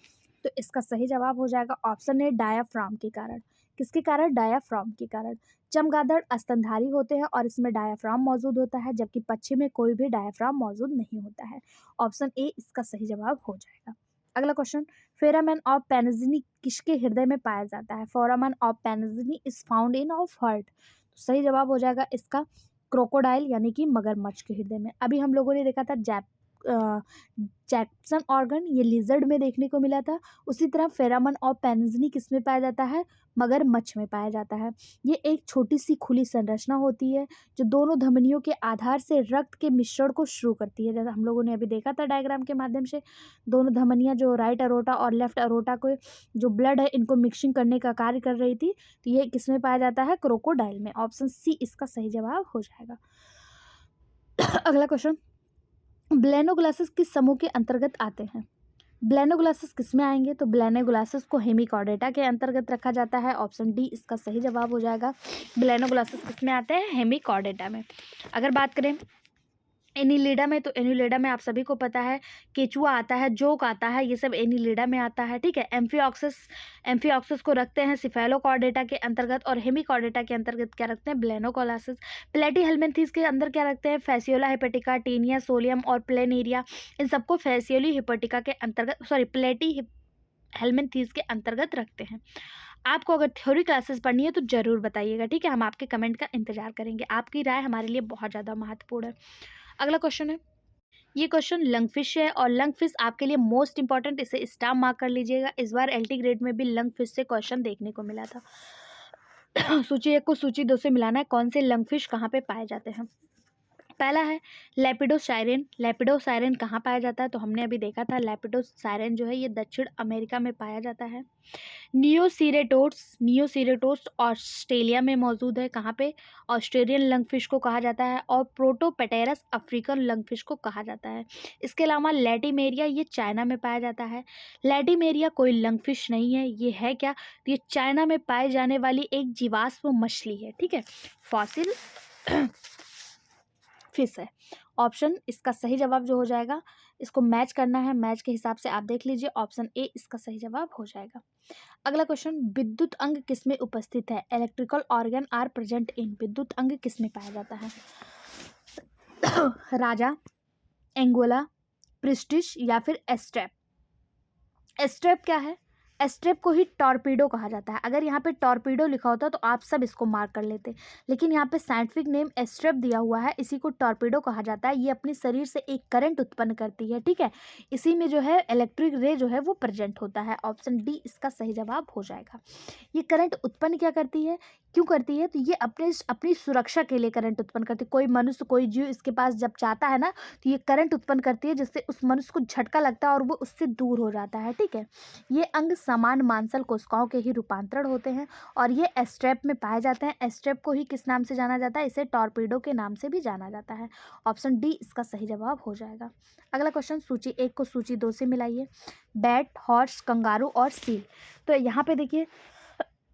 तो इसका सही जवाब हो जाएगा ऑप्शन ए, डायाफ्राम के कारण। किसके कारण? डायाफ्राम के कारण। चमगादड़ स्तनधारी होते हैं और इसमें डायाफ्राम मौजूद होता है, जबकि पक्षी में कोई भी डायाफ्राम मौजूद नहीं होता है, ऑप्शन ए इसका सही जवाब हो जाएगा। अगला क्वेश्चन, फेरामन ऑफ पेनिजिनी किसके हृदय में पाया जाता है? Foramen of Panizza is found in of heart, तो सही जवाब हो जाएगा इसका क्रोकोडाइल यानी कि मगरमच्छ के हृदय में। अभी हम लोगों ने देखा था जैक्सन ऑर्गन, ये लिजर्ड में देखने को मिला था। उसी तरह फेरामन ऑफ पेनिजिनी किस में पाया जाता है? मगरमच्छ में पाया जाता है। ये एक छोटी सी खुली संरचना होती है जो दोनों धमनियों के आधार से रक्त के मिश्रण को शुरू करती है। जैसा हम लोगों ने अभी देखा था डायग्राम के माध्यम से, दोनों धमनियाँ जो राइट अरोटा और लेफ्ट अरोटा को जो ब्लड है इनको मिक्सिंग करने का कार्य कर रही थी, तो ये किस में पाया जाता है? क्रोकोडाइल में, ऑप्शन सी इसका सही जवाब हो जाएगा। अगला क्वेश्चन, ब्लेनोग्लासिस किस समूह के अंतर्गत आते हैं? ब्लेनोग्लासिस किस में आएंगे? तो ब्लेनोग्लासिस को हेमिकॉर्डेटा के अंतर्गत रखा जाता है, ऑप्शन डी इसका सही जवाब हो जाएगा। ब्लेनोग्लासिस किस में आते हैं? हेमिकॉर्डेटा में। अगर बात करें एनिलिडा में, तो एनिलिडा में आप सभी को पता है केचुआ आता है, जोक आता है, ये सब एनिलिडा में आता है, ठीक है। एम्फिऑक्सिस को रखते हैं सिफेलोकॉर्डेटा के अंतर्गत, और हेमिकॉर्डेटा के अंतर्गत क्या रखते हैं? ब्लेनोग्लासिस। प्लेटीहेल्मिन्थेस के अंदर क्या रखते हैं? फैसियोला हेपेटिका, टेनिया, सोलियम और प्लेनेरिया, इन सबको फैसियोली हेपेटिका के अंतर्गत, सॉरी प्लेटीहेल्मिन्थेस के अंतर्गत रखते हैं। आपको अगर थ्योरी क्लासेस पढ़नी है तो ज़रूर बताइएगा, ठीक है। हम आपके कमेंट का इंतजार करेंगे, आपकी राय हमारे लिए बहुत ज़्यादा महत्वपूर्ण है। अगला क्वेश्चन है, ये क्वेश्चन लंगफिश है, और लंगफिश आपके लिए मोस्ट इंपॉर्टेंट, इसे स्टार मार्क कर लीजिएगा। इस बार एलटी ग्रेड में भी लंगफिश से क्वेश्चन देखने को मिला था। सूची 1 को सूची 2 से मिलाना है, कौन से लंगफिश कहाँ पे पाए जाते हैं। पहला है लेपिडोसाइरेन। लेपिडोसाइरेन कहाँ पाया जाता है? तो हमने अभी देखा था लेपिडोसाइरेन जो है ये दक्षिण अमेरिका में पाया जाता है। नियोसीरेटोड्स ऑस्ट्रेलिया में मौजूद है, कहाँ पे? ऑस्ट्रेलियन लंगफिश को कहा जाता है, और प्रोटोपेटेरस अफ्रीकन लंगफिश को कहा जाता है। इसके अलावा लैटिमेरिया, ये चाइना में पाया जाता है। लैटिमेरिया कोई लंगफिश नहीं है, ये है क्या? तो ये चाइना में पाई जाने वाली एक जीवाश्म मछली है, ठीक है, फॉसिल फिश है। ऑप्शन इसका सही जवाब जो हो जाएगा, इसको मैच करना है, मैच के हिसाब से आप देख लीजिए, ऑप्शन ए इसका सही जवाब हो जाएगा। अगला क्वेश्चन, विद्युत अंग किस में उपस्थित है? Electrical organ are present in, विद्युत अंग किस में पाया जाता है? राजा, एंगोला, प्रिस्टिश या फिर एस्ट्रेप। एस्ट्रेप क्या है? एस्ट्रेप को ही टॉर्पीडो कहा जाता है। अगर यहाँ पे टॉर्पीडो लिखा होता तो आप सब इसको मार्क कर लेते, लेकिन यहाँ पे साइंटिफिक नेम एस्ट्रेप दिया हुआ है, इसी को टॉर्पीडो कहा जाता है। ये अपने शरीर से एक करंट उत्पन्न करती है, ठीक है, इसी में जो है इलेक्ट्रिक रे जो है वो प्रेजेंट होता है, ऑप्शन डी इसका सही जवाब हो जाएगा। ये करंट उत्पन्न क्या करती है, क्यों करती है? तो ये अपनी सुरक्षा के लिए करंट उत्पन्न करती है। कोई मनुष्य, कोई जीव इसके पास जब चाहता है ना, तो ये करंट उत्पन्न करती है, जिससे उस मनुष्य को झटका लगता है और वो उससे दूर हो जाता है, ठीक है। ये अंग समान मांसल कोशिकाओं के ही रूपांतरण होते हैं, और ये एस्ट्रेप में पाए जाते हैं। एस्ट्रेप को ही किस नाम से जाना जाता है? इसे टॉर्पीडो के नाम से भी जाना जाता है, ऑप्शन डी इसका सही जवाब हो जाएगा। अगला क्वेश्चन, सूची 1 को सूची 2 से मिलाइए। बैट, हॉर्स, कंगारू और सील। तो यहाँ पे देखिए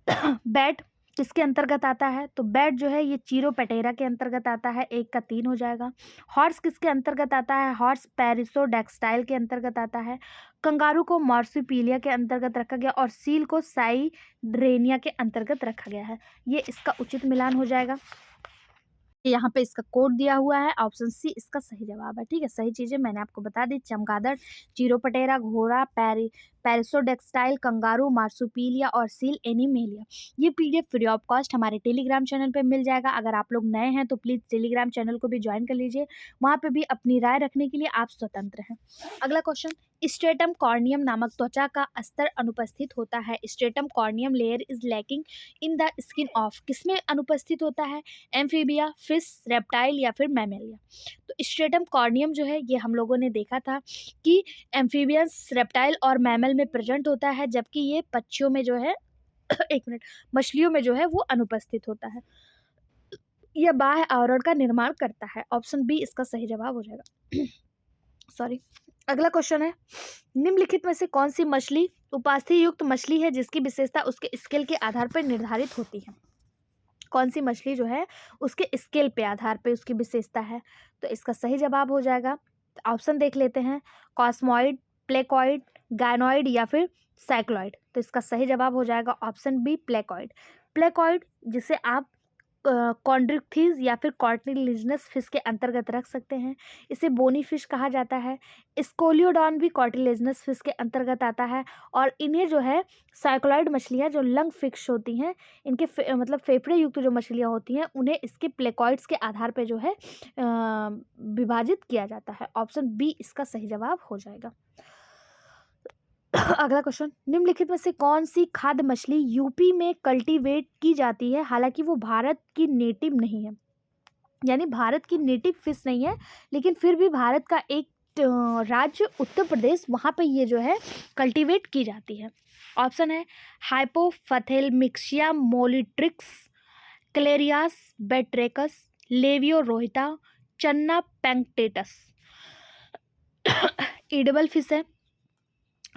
बैट किसके अंतर्गत आता है? तो बैट जो है ये चीरोपेटेरा के अंतर्गत आता है, 1 का 3 हो जाएगा। हॉर्स किसके अंतर्गत आता है? हॉर्स पैरिसोडेक्टाइल के अंतर्गत आता है। कंगारू को मार्सुपिलिया के अंतर्गत रखा गया, और सील को साइड्रेनिया के अंतर्गत रखा गया है। ये इसका उचित मिलान हो जाएगा। यहाँ पे इसका कोड दिया हुआ है, ऑप्शन सी इसका सही जवाब है, ठीक है। सही चीज़ें मैंने आपको बता दी, चमगादड़, चीरोपटेरा, घोड़ा, पैरासोडेक्टाइल, कंगारू, मार्सुपीलिया और सील एनिमेलिया। ये पीडीएफ फ्री ऑफ कॉस्ट हमारे टेलीग्राम चैनल पे मिल जाएगा। अगर आप लोग नए हैं तो प्लीज़ टेलीग्राम चैनल को भी ज्वाइन कर लीजिए, वहाँ पे भी अपनी राय रखने के लिए आप स्वतंत्र हैं। अगला क्वेश्चन, स्ट्रेटम कॉर्नियम नामक त्वचा का अस्तर अनुपस्थित होता है। Stratum corneum layer is lacking in the skin of, किसमें अनुपस्थित होता है? एम्फीबिया, फिश, रेप्टाइल या फिर मैमेलिया। तो स्ट्रेटम कॉर्नियम जो है ये हम लोगों ने देखा था कि एम्फीबियंस, रेप्टाइल और मैमल में प्रेजेंट होता है, जबकि ये पक्षियों में जो है एक मिनट, मछलियों में जो है वो अनुपस्थित होता है। यह बाह्य आवरण का निर्माण करता है। ऑप्शन बी इसका सही जवाब हो जाएगा। सॉरी। अगला क्वेश्चन है, निम्नलिखित में से कौन सी मछली उपास्थि युक्त मछली है जिसकी विशेषता उसके स्केल के आधार पर निर्धारित होती है? कौन सी मछली जो है उसके स्केल पे आधार पे उसकी विशेषता है? तो इसका सही जवाब हो जाएगा, ऑप्शन देख लेते हैं, कॉस्मोइड, प्लेकॉइड, गायनोइड या फिर साइक्लॉइड। तो इसका सही जवाब हो जाएगा ऑप्शन बी, प्लेकॉइड। प्लेकॉइड जिसे आप कॉन्ड्रिक्थिस या फिर कॉर्टिलिजिनस फिश के अंतर्गत रख सकते हैं। इसे बोनी फिश कहा जाता है। स्कोलियोडॉन भी कॉर्टिलिजिनस फिश के अंतर्गत आता है। और इन्हें जो है साइक्लॉइड मछलियाँ जो लंग फिश होती हैं, इनके मतलब फेफड़े युक्त जो मछलियाँ होती हैं, उन्हें इसके प्लेकॉइड्स के आधार पर जो है विभाजित किया जाता है। ऑप्शन बी इसका सही जवाब हो जाएगा। अगला क्वेश्चन, निम्नलिखित में से कौन सी खाद्य मछली यूपी में कल्टीवेट की जाती है, हालांकि वो भारत की नेटिव नहीं है? यानी भारत की नेटिव फिश नहीं है, लेकिन फिर भी भारत का एक राज्य उत्तर प्रदेश, वहाँ पे ये जो है कल्टीवेट की जाती है। ऑप्शन है हाइपोफथेलमिक्सिया मोलिट्रिक्स, क्लेरियास बेट्रेकस, लेवियो रोहिता, चन्ना पैंक्टेटस। ईडेबल फिश है,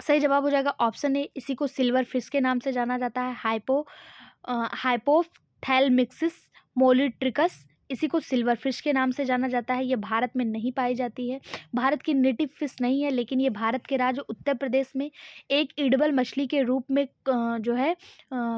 सही जवाब हो जाएगा ऑप्शन ए। इसी को सिल्वर फिश के नाम से जाना जाता है, हाइपोथैलमिक्सिस मोलिट्रिकस, इसी को सिल्वर फिश के नाम से जाना जाता है। ये भारत में नहीं पाई जाती है, भारत की नेटिव फिश नहीं है, लेकिन ये भारत के राज्य उत्तर प्रदेश में एक ईडेबल मछली के रूप में जो है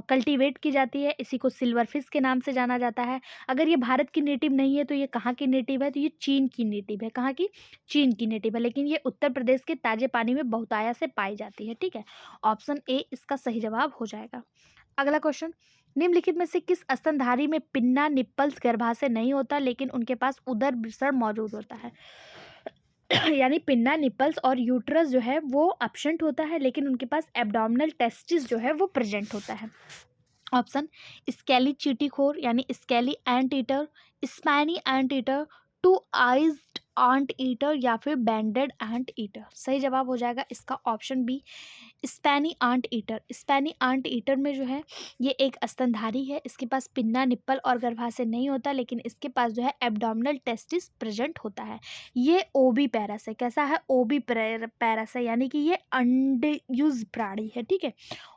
कल्टीवेट की जाती है। इसी को सिल्वर फिश के नाम से जाना जाता है। अगर ये भारत की नेटिव नहीं है तो ये कहाँ की नेटिव है? तो ये चीन की नेटिव है। कहाँ की? चीन की नेटिव है, लेकिन ये उत्तर प्रदेश के ताजे पानी में बहुतायत से पाई जाती है। ठीक है, ऑप्शन ए इसका सही जवाब हो जाएगा। अगला क्वेश्चन, निम्नलिखित में से किस स्तनधारी में पिन्ना निप्पल्स गर्भाशय नहीं होता, लेकिन उनके पास उदर वृषण मौजूद होता है? यानी पिन्ना निप्पल्स और यूट्रस जो है वो एब्सेंट होता है, लेकिन उनके पास एब्डोमिनल टेस्टिस जो है वो प्रेजेंट होता है। ऑप्शन, स्केली चींटीखोर यानी scaly ant eater, spiny ant eater, two eyed ant eater या फिर बैंडेड एंट ईटर। सही जवाब हो जाएगा इसका option B, spiny ant eater. Spiny ant eater में जो है ये एक स्तनधारी है, इसके पास पिन्ना निप्पल और गर्भाशय नहीं होता, लेकिन इसके पास जो है एब्डोमिनल टेस्टिस प्रेजेंट होता है। ये ओबी पैरस है। कैसा है? ओबी पैरस है, यानी कि ये अंडयुज प्राणी है। ठीक है,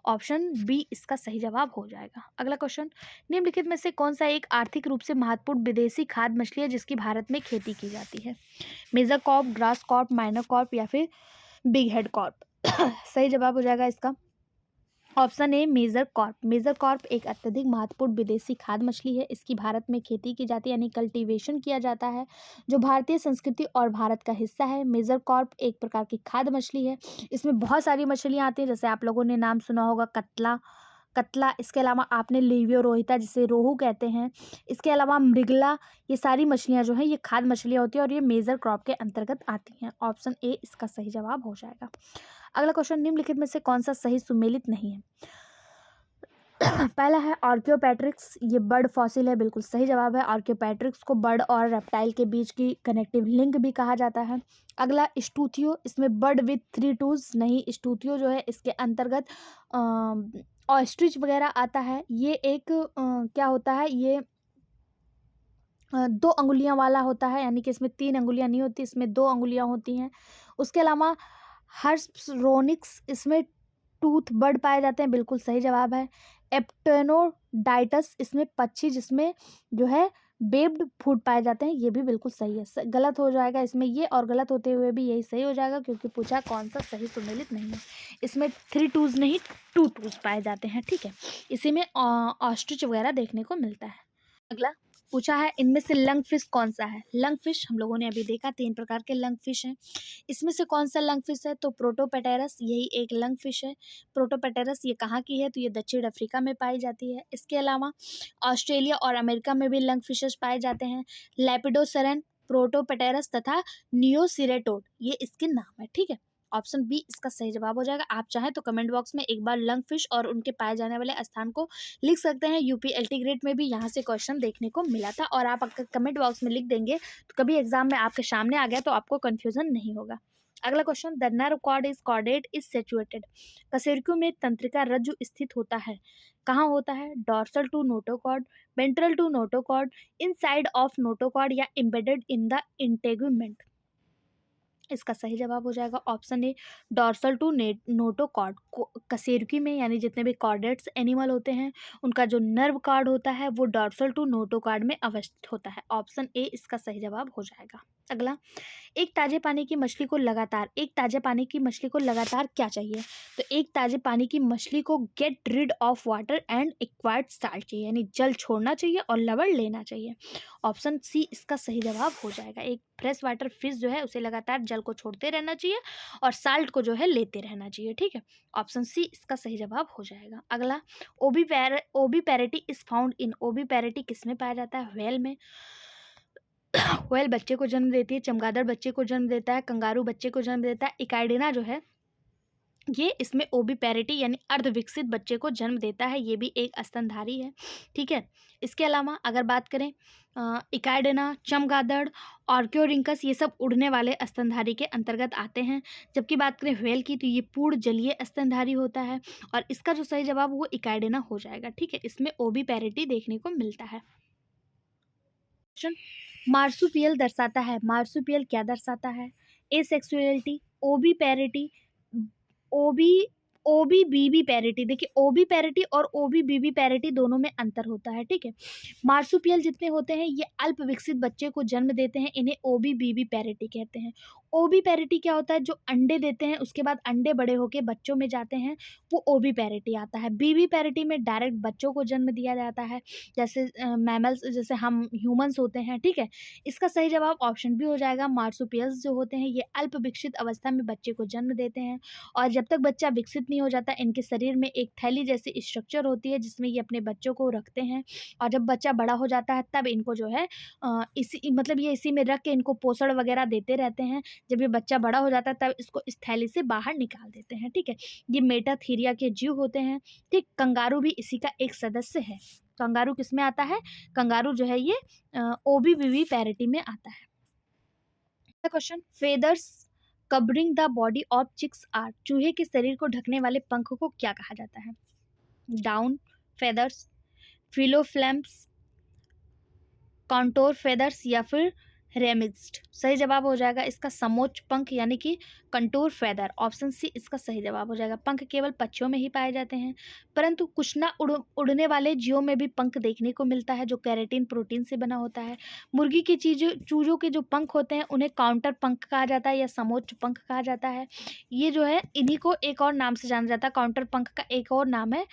ऑप्शन बी इसका सही जवाब हो जाएगा। अगला क्वेश्चन, निम्नलिखित में से कौन सा एक आर्थिक रूप से महत्वपूर्ण विदेशी खाद्य मछली है जिसकी भारत में खेती की जाती है? Major crop, grass crop, minor crop या फिर बिग हेड कॉर्प। सही जवाब हो जाएगा इसका option A, major crop. Major crop एक अत्यधिक महत्वपूर्ण विदेशी खाद्य मछली है। इसकी भारत में खेती की जाती है, यानी कल्टीवेशन किया जाता है, जो भारतीय संस्कृति और भारत का हिस्सा है। मेजर कॉर्प एक प्रकार की खाद्य मछली है। इसमें बहुत सारी मछलियाँ आती हैं, जैसे आप लोगों ने नाम सुना होगा कतला, इसके अलावा आपने लेवियो रोहिता जिसे रोहू कहते हैं, इसके अलावा मृगला, ये सारी मछलियाँ जो हैं ये खाद्य मछलियाँ होती हैं और ये मेजर क्रॉप के अंतर्गत आती हैं। ऑप्शन ए इसका सही जवाब हो जाएगा। अगला क्वेश्चन, निम्नलिखित में से कौन सा सही सुमेलित नहीं है? पहला है आर्कियोपेट्रिक्स, ये बर्ड फॉसिल है, बिल्कुल सही जवाब है। आर्कियोपेट्रिक्स को बर्ड और रेप्टाइल के बीच की कनेक्टिव लिंक भी कहा जाता है। अगला स्टूथियो, इसमें बर्ड विथ 3 टूज नहीं, स्टूथियो जो है इसके अंतर्गत ऑस्ट्रिच वगैरह आता है। ये एक क्या होता है, ये 2 अंगुलियां वाला होता है, यानी कि इसमें 3 अंगुलियां नहीं होती, इसमें 2 अंगुलियां होती हैं। उसके अलावा हर्स्रोनिक्स, इसमें टूथ बर्ड पाए जाते हैं, बिल्कुल सही जवाब है। एप्टेनोडाइटस, इसमें पक्षी जिसमें जो है बेब्ड फूड पाए जाते हैं, ये भी बिल्कुल सही है। गलत हो जाएगा इसमें ये, और गलत होते हुए भी यही सही हो जाएगा, क्योंकि पूछा कौन सा सही सुमेलित नहीं है। इसमें 3 टूज नहीं 2 टूज पाए जाते हैं। ठीक है, इसी में ऑस्ट्रिच वगैरह देखने को मिलता है। अगला पूछा है इनमें से लंग फिश कौन सा है। लंग फिश हम लोगों ने अभी देखा 3 प्रकार के लंग फिश हैं। इसमें से कौन सा लंग फिश है, तो प्रोटोपेटेरस यही एक लंग फिश है। प्रोटोपेटेरस ये कहाँ की है, तो ये दक्षिण अफ्रीका में पाई जाती है। इसके अलावा ऑस्ट्रेलिया और अमेरिका में भी लंग फिशेस पाए जाते हैं। लेपिडोसेरेन, प्रोटोपेटेरस तथा नियोसिरेटोड ये इसके नाम है। ठीक है, ऑप्शन बी इसका सही जवाब हो जाएगा। आप चाहें तो कमेंट बॉक्स में एक बार लंग फिश और उनके पाए जाने वाले स्थान को लिख सकते हैं। यूपी एलटी ग्रेड में भी यहाँ से क्वेश्चन देखने को मिला था, और आप अगर कमेंट बॉक्स में लिख देंगे तो कभी एग्जाम में आपके सामने आ गया तो आपको कन्फ्यूजन नहीं होगा। अगला question, the nerve cord is chordate is situated. कशेरुकी में तंत्रिका रज्जु स्थित होता है, कहाँ होता है, dorsal to notochord, ventral to notochord, inside of notochord या एम्बेडेड इन द इंटेगुमेंट। इसका सही जवाब हो जाएगा option A, dorsal to notochord. कशेरुकी में यानी जितने भी कॉर्डेट्स एनिमल होते हैं उनका जो नर्व कॉर्ड होता है वो डॉर्सल टू नोटोकॉर्ड में अवस्थित होता है। ऑप्शन ए इसका सही जवाब हो जाएगा। अगला, एक ताजे पानी की मछली को लगातार क्या चाहिए, तो एक ताजे पानी की मछली को get rid of water and acquired salt चाहिए, यानी जल छोड़ना चाहिए और लवण लेना चाहिए। ऑप्शन सी इसका सही जवाब हो जाएगा। एक फ्रेश वाटर फिश जो है उसे लगातार जल को छोड़ते रहना चाहिए और साल्ट को जो है लेते रहना चाहिए। ठीक है, ऑप्शन सी इसका सही जवाब हो जाएगा। अगला, oviparity is found in. Oviparity किस में पाया जाता है, व्हेल में। व्हेल बच्चे को जन्म देती है, चमगादड़ बच्चे को जन्म देता है, कंगारू बच्चे को जन्म देता है, इकाइडिना जो है ये इसमें ओबी पैरिटी यानी अर्धविकसित बच्चे को जन्म देता है, ये भी एक स्तनधारी है। ठीक है, इसके अलावा अगर बात करें इकाइडिना, चमगादड़, ऑर्क्योरिंकस ये सब उड़ने वाले स्तनधारी के अंतर्गत आते हैं। जबकि बात करें व्हेल की तो ये पूर्ण जलीय स्तनधारी होता है, और इसका जो सही जवाब वो इकाइडिना हो जाएगा। ठीक है, इसमें ओबी पैरिटी देखने को मिलता है। मार्सुपियल दर्शाता है, मार्सुपियल क्या दर्शाता है, एसेक्सुअलिटी, ओबी पैरिटी, ओबी ओबी बीबी पैरिटी। देखिए ओबी पैरिटी और ओबी बीबी पैरिटी दोनों में अंतर होता है। ठीक है, मार्सुपियल जितने होते हैं ये अल्प विकसित बच्चे को जन्म देते हैं, इन्हें ओबी बीबी पैरिटी कहते हैं। ओबी पैरिटी क्या होता है, जो अंडे देते हैं उसके बाद अंडे बड़े होके बच्चों में जाते हैं, वो ओबी पैरिटी आता है। बीबी पैरिटी में डायरेक्ट बच्चों को जन्म दिया जाता है, जैसे मैमल्स, जैसे हम ह्यूमंस होते हैं। ठीक है, इसका सही जवाब ऑप्शन बी हो जाएगा। मार्सुपियल्स जो होते हैं ये अल्प विकसित अवस्था में बच्चे को जन्म देते हैं, और जब तक बच्चा विकसित नहीं हो जाता इनके शरीर में एक थैली जैसी स्ट्रक्चर होती है जिसमें ये अपने बच्चों को रखते हैं, और जब बच्चा बड़ा हो जाता है तब इनको जो है इसी मतलब ये इसी में रख के इनको पोषण वगैरह देते रहते हैं। जब ये बच्चा बड़ा हो जाता है तब इसको इस थैली से बाहर निकाल देते हैं। ठीक है, ये मेटाथीरिया के जीव होते हैं। ठीक, कंगारू भी इसी का एक सदस्य है। कंगारू किस में आता है, कंगारू जो है ये ओबी बीबी पैरिटी में आता है। Question, feathers covering the body of chicks are. चूहे के शरीर को ढकने वाले पंख को क्या कहा जाता है, डाउन फेदर्स, फिलोफ्लैम्स, कॉन्टोर फेदर्स या फिर रेमिक्स्ड। सही जवाब हो जाएगा इसका समोच्च पंख यानी कि कंटूर फेदर। ऑप्शन सी इसका सही जवाब हो जाएगा। पंख केवल पक्षियों में ही पाए जाते हैं, परंतु कुछ ना उड़ने वाले जीवों में भी पंख देखने को मिलता है जो केराटिन प्रोटीन से बना होता है। मुर्गी की चूजों के जो पंख होते हैं उन्हें काउंटर पंख कहा जाता है या समोच्च पंख कहा जाता है। ये जो है इन्हीं को एक और नाम से जाना जाता है। काउंटर पंख का एक और नाम है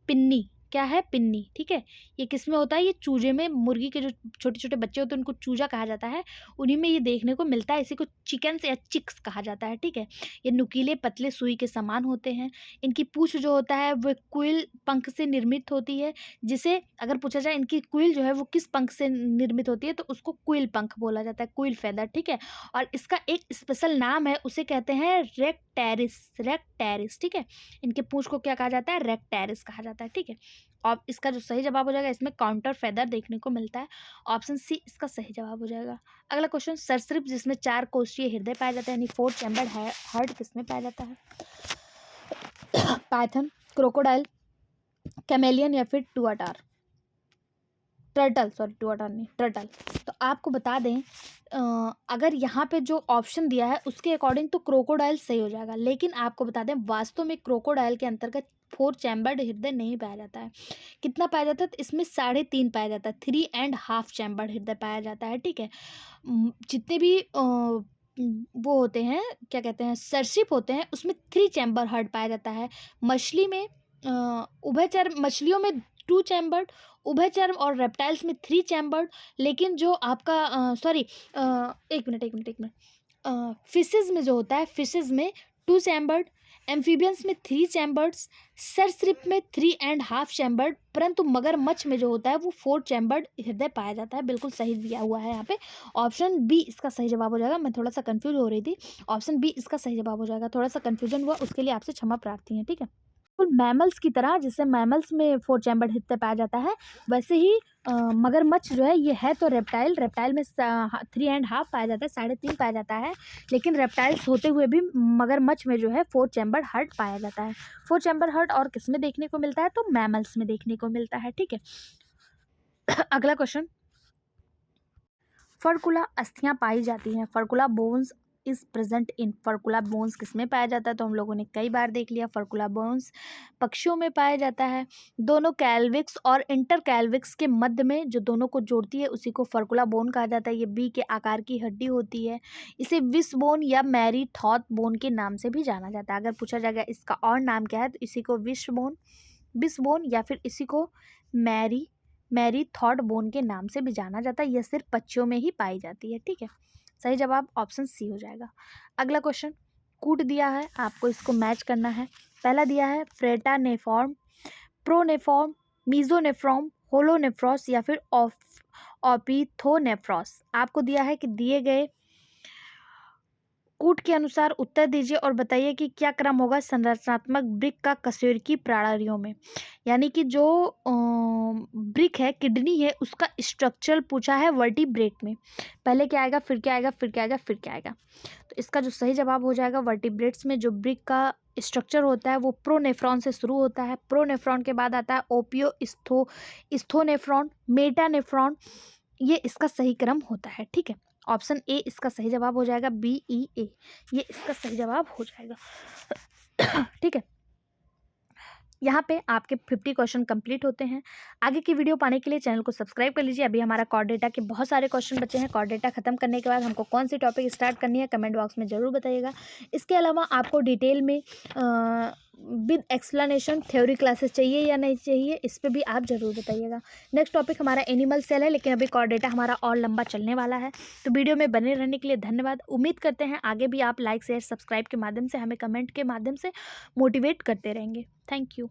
पिन्नी। क्या है, पिन्नी। ठीक है, ये किस में होता है, ये चूजे में, मुर्गी के जो छोटे छोटे बच्चे होते हैं उनको चूजा कहा जाता है, उन्हीं में ये देखने को मिलता है। इसी को चिकन्स या चिक्स कहा जाता है। ठीक है, ये नुकीले पतले सुई के समान होते हैं। इनकी पूंछ जो होता है वो क्विल पंख से निर्मित होती है, जिसे अगर पूछा जाए इनकी क्विल जो है वो किस पंख से निर्मित होती है तो उसको क्विल पंख बोला जाता है, क्विल फेदर। ठीक है, और इसका एक स्पेशल नाम है, उसे कहते हैं रेक्टेरिस, रेक्टेरिस। ठीक है, इनके पूंछ को क्या कहा जाता है, रेक्टेरिस कहा जाता है। ठीक है, और इसका जो सही जवाब हो जाएगा इसमें काउंटर फेदर देखने को मिलता है। ऑप्शन सी इसका सही जवाब हो जाएगा। अगला क्वेश्चन, सरीसृप जिसमें 4 कोष्ठीय हृदय पाया जाता है यानी 4 चैम्बर्ड हार्ट किसमें पाया जाता है, पाइथन, क्रोकोडाइल, कैमेलियन या फिर टर्टल। तो आपको बता दें अगर यहाँ पे जो ऑप्शन दिया है उसके अकॉर्डिंग तो क्रोकोडाइल सही हो जाएगा, लेकिन आपको बता दें वास्तव में क्रोकोडाइल के अंतर्गत 4 चैम्बर्ड हृदय नहीं पाया जाता है। कितना पाया जाता है, तो इसमें 3.5 पाया जाता है, 3.5 चैम्बर्ड हृदय पाया जाता है। ठीक है, जितने भी वो होते हैं क्या कहते हैं सरीसृप होते हैं उसमें 3 चैम्बर हार्ट पाया जाता है। मछली में उभयचर मछलियों में 2 चैम्बर्ड, उभयचर और रेप्टाइल्स में 3 चैम्बर्ड, लेकिन जो आपका एक मिनट फिशेज में जो होता है, फिशेज में 2 चैम्बर्ड, एम्फीबियंस में 3 चैम्बर्ड्स, सरीसृप में 3.5 चैम्बर्ड, परंतु मगरमच्छ में जो होता है वो 4 चैम्बर्ड हृदय पाया जाता है। बिल्कुल सही दिया हुआ है यहाँ पे। ऑप्शन बी इसका सही जवाब हो जाएगा। मैं थोड़ा सा कंफ्यूज हो रही थी। ऑप्शन बी इसका सही जवाब हो जाएगा। थोड़ा सा कंफ्यूजन हुआ, उसके लिए आपसे क्षमा प्रार्थी है, ठीक है। तो मैमल्स की तरह, जैसे मैमल्स में 4 चैम्बर्ड हृदय पाया जाता है, वैसे ही मगरमच्छ जो है ये है तो रेप्टाइल में 3.5 पाया जाता है, 3.5 पाया जाता है, लेकिन रेप्टाइल्स होते हुए भी मगरमच्छ में जो है 4 चैम्बर्ड हार्ट पाया जाता है। 4 चैम्बर हार्ट और किस में देखने को मिलता है, तो मैमल्स में देखने को मिलता है, ठीक है। अगला क्वेश्चन, फर्कुला अस्थियां पाई जाती हैं, furcula bones is present in, furcula bones किस में पाया जाता है, तो हम लोगों ने कई बार देख लिया, फर्कुला बोन्स पक्षियों में पाया जाता है। दोनों कैल्विक्स और इंटर कैल्विक्स के मध्य में जो दोनों को जोड़ती है उसी को फर्कुला बोन कहा जाता है। ये बी के आकार की हड्डी होती है। इसे विश बोन या मैरी थॉट बोन के नाम से भी जाना जाता है। अगर पूछा जाएगा इसका और नाम क्या है, तो इसी को विश बोन या फिर इसी को मैरी थॉट बोन के नाम से भी जाना जाता है। यह सिर्फ पक्षियों में ही पाई जाती है, ठीक है। सही जवाब ऑप्शन सी हो जाएगा। अगला क्वेश्चन, कूट दिया है, आपको इसको मैच करना है। पहला दिया है फ्रेटानेफॉर्म, प्रोनेफॉर्म, मीजोनेफ्रॉम, होलोनेफ्रॉस या फिर ऑपिथोनेफ्रॉस। आपको दिया है कि दिए गए कूट के अनुसार उत्तर दीजिए और बताइए कि क्या क्रम होगा संरचनात्मक ब्रिक का कशेरुकी प्रणालियों में। यानी कि जो ब्रिक है, किडनी है, उसका स्ट्रक्चर पूछा है वर्टिब्रेट में। पहले क्या आएगा, फिर क्या आएगा, फिर क्या आएगा, फिर क्या आएगा। तो इसका जो सही जवाब हो जाएगा, वर्टिब्रेट्स में जो ब्रिक का स्ट्रक्चर होता है वो प्रोनेफ्रॉन से शुरू होता है। प्रोनेफ्रॉन के बाद आता है ओपियो स्थोनेफ्रॉन, मेटानेफ्रॉन। ये इसका सही क्रम होता है, ठीक है। ऑप्शन ए इसका सही जवाब हो जाएगा, BEA ये इसका सही जवाब हो जाएगा। ठीक है, यहाँ पे आपके 50 क्वेश्चन कंप्लीट होते हैं। आगे की वीडियो पाने के लिए चैनल को सब्सक्राइब कर लीजिए। अभी हमारा कॉर्ड डेटा के बहुत सारे क्वेश्चन बचे हैं। कॉर्ड डेटा खत्म करने के बाद हमको कौन सी टॉपिक स्टार्ट करनी है कमेंट बॉक्स में ज़रूर बताइएगा। इसके अलावा आपको डिटेल में विद एक्सप्लेनेशन थ्योरी क्लासेस चाहिए या नहीं चाहिए, इस पर भी आप ज़रूर बताइएगा। नेक्स्ट टॉपिक हमारा एनिमल सेल है, लेकिन अभी कॉर्ड डेटा हमारा और लंबा चलने वाला है। तो वीडियो में बने रहने के लिए धन्यवाद। उम्मीद करते हैं आगे भी आप लाइक शेयर सब्सक्राइब के माध्यम से, हमें कमेंट के माध्यम से मोटिवेट करते रहेंगे। Thank you.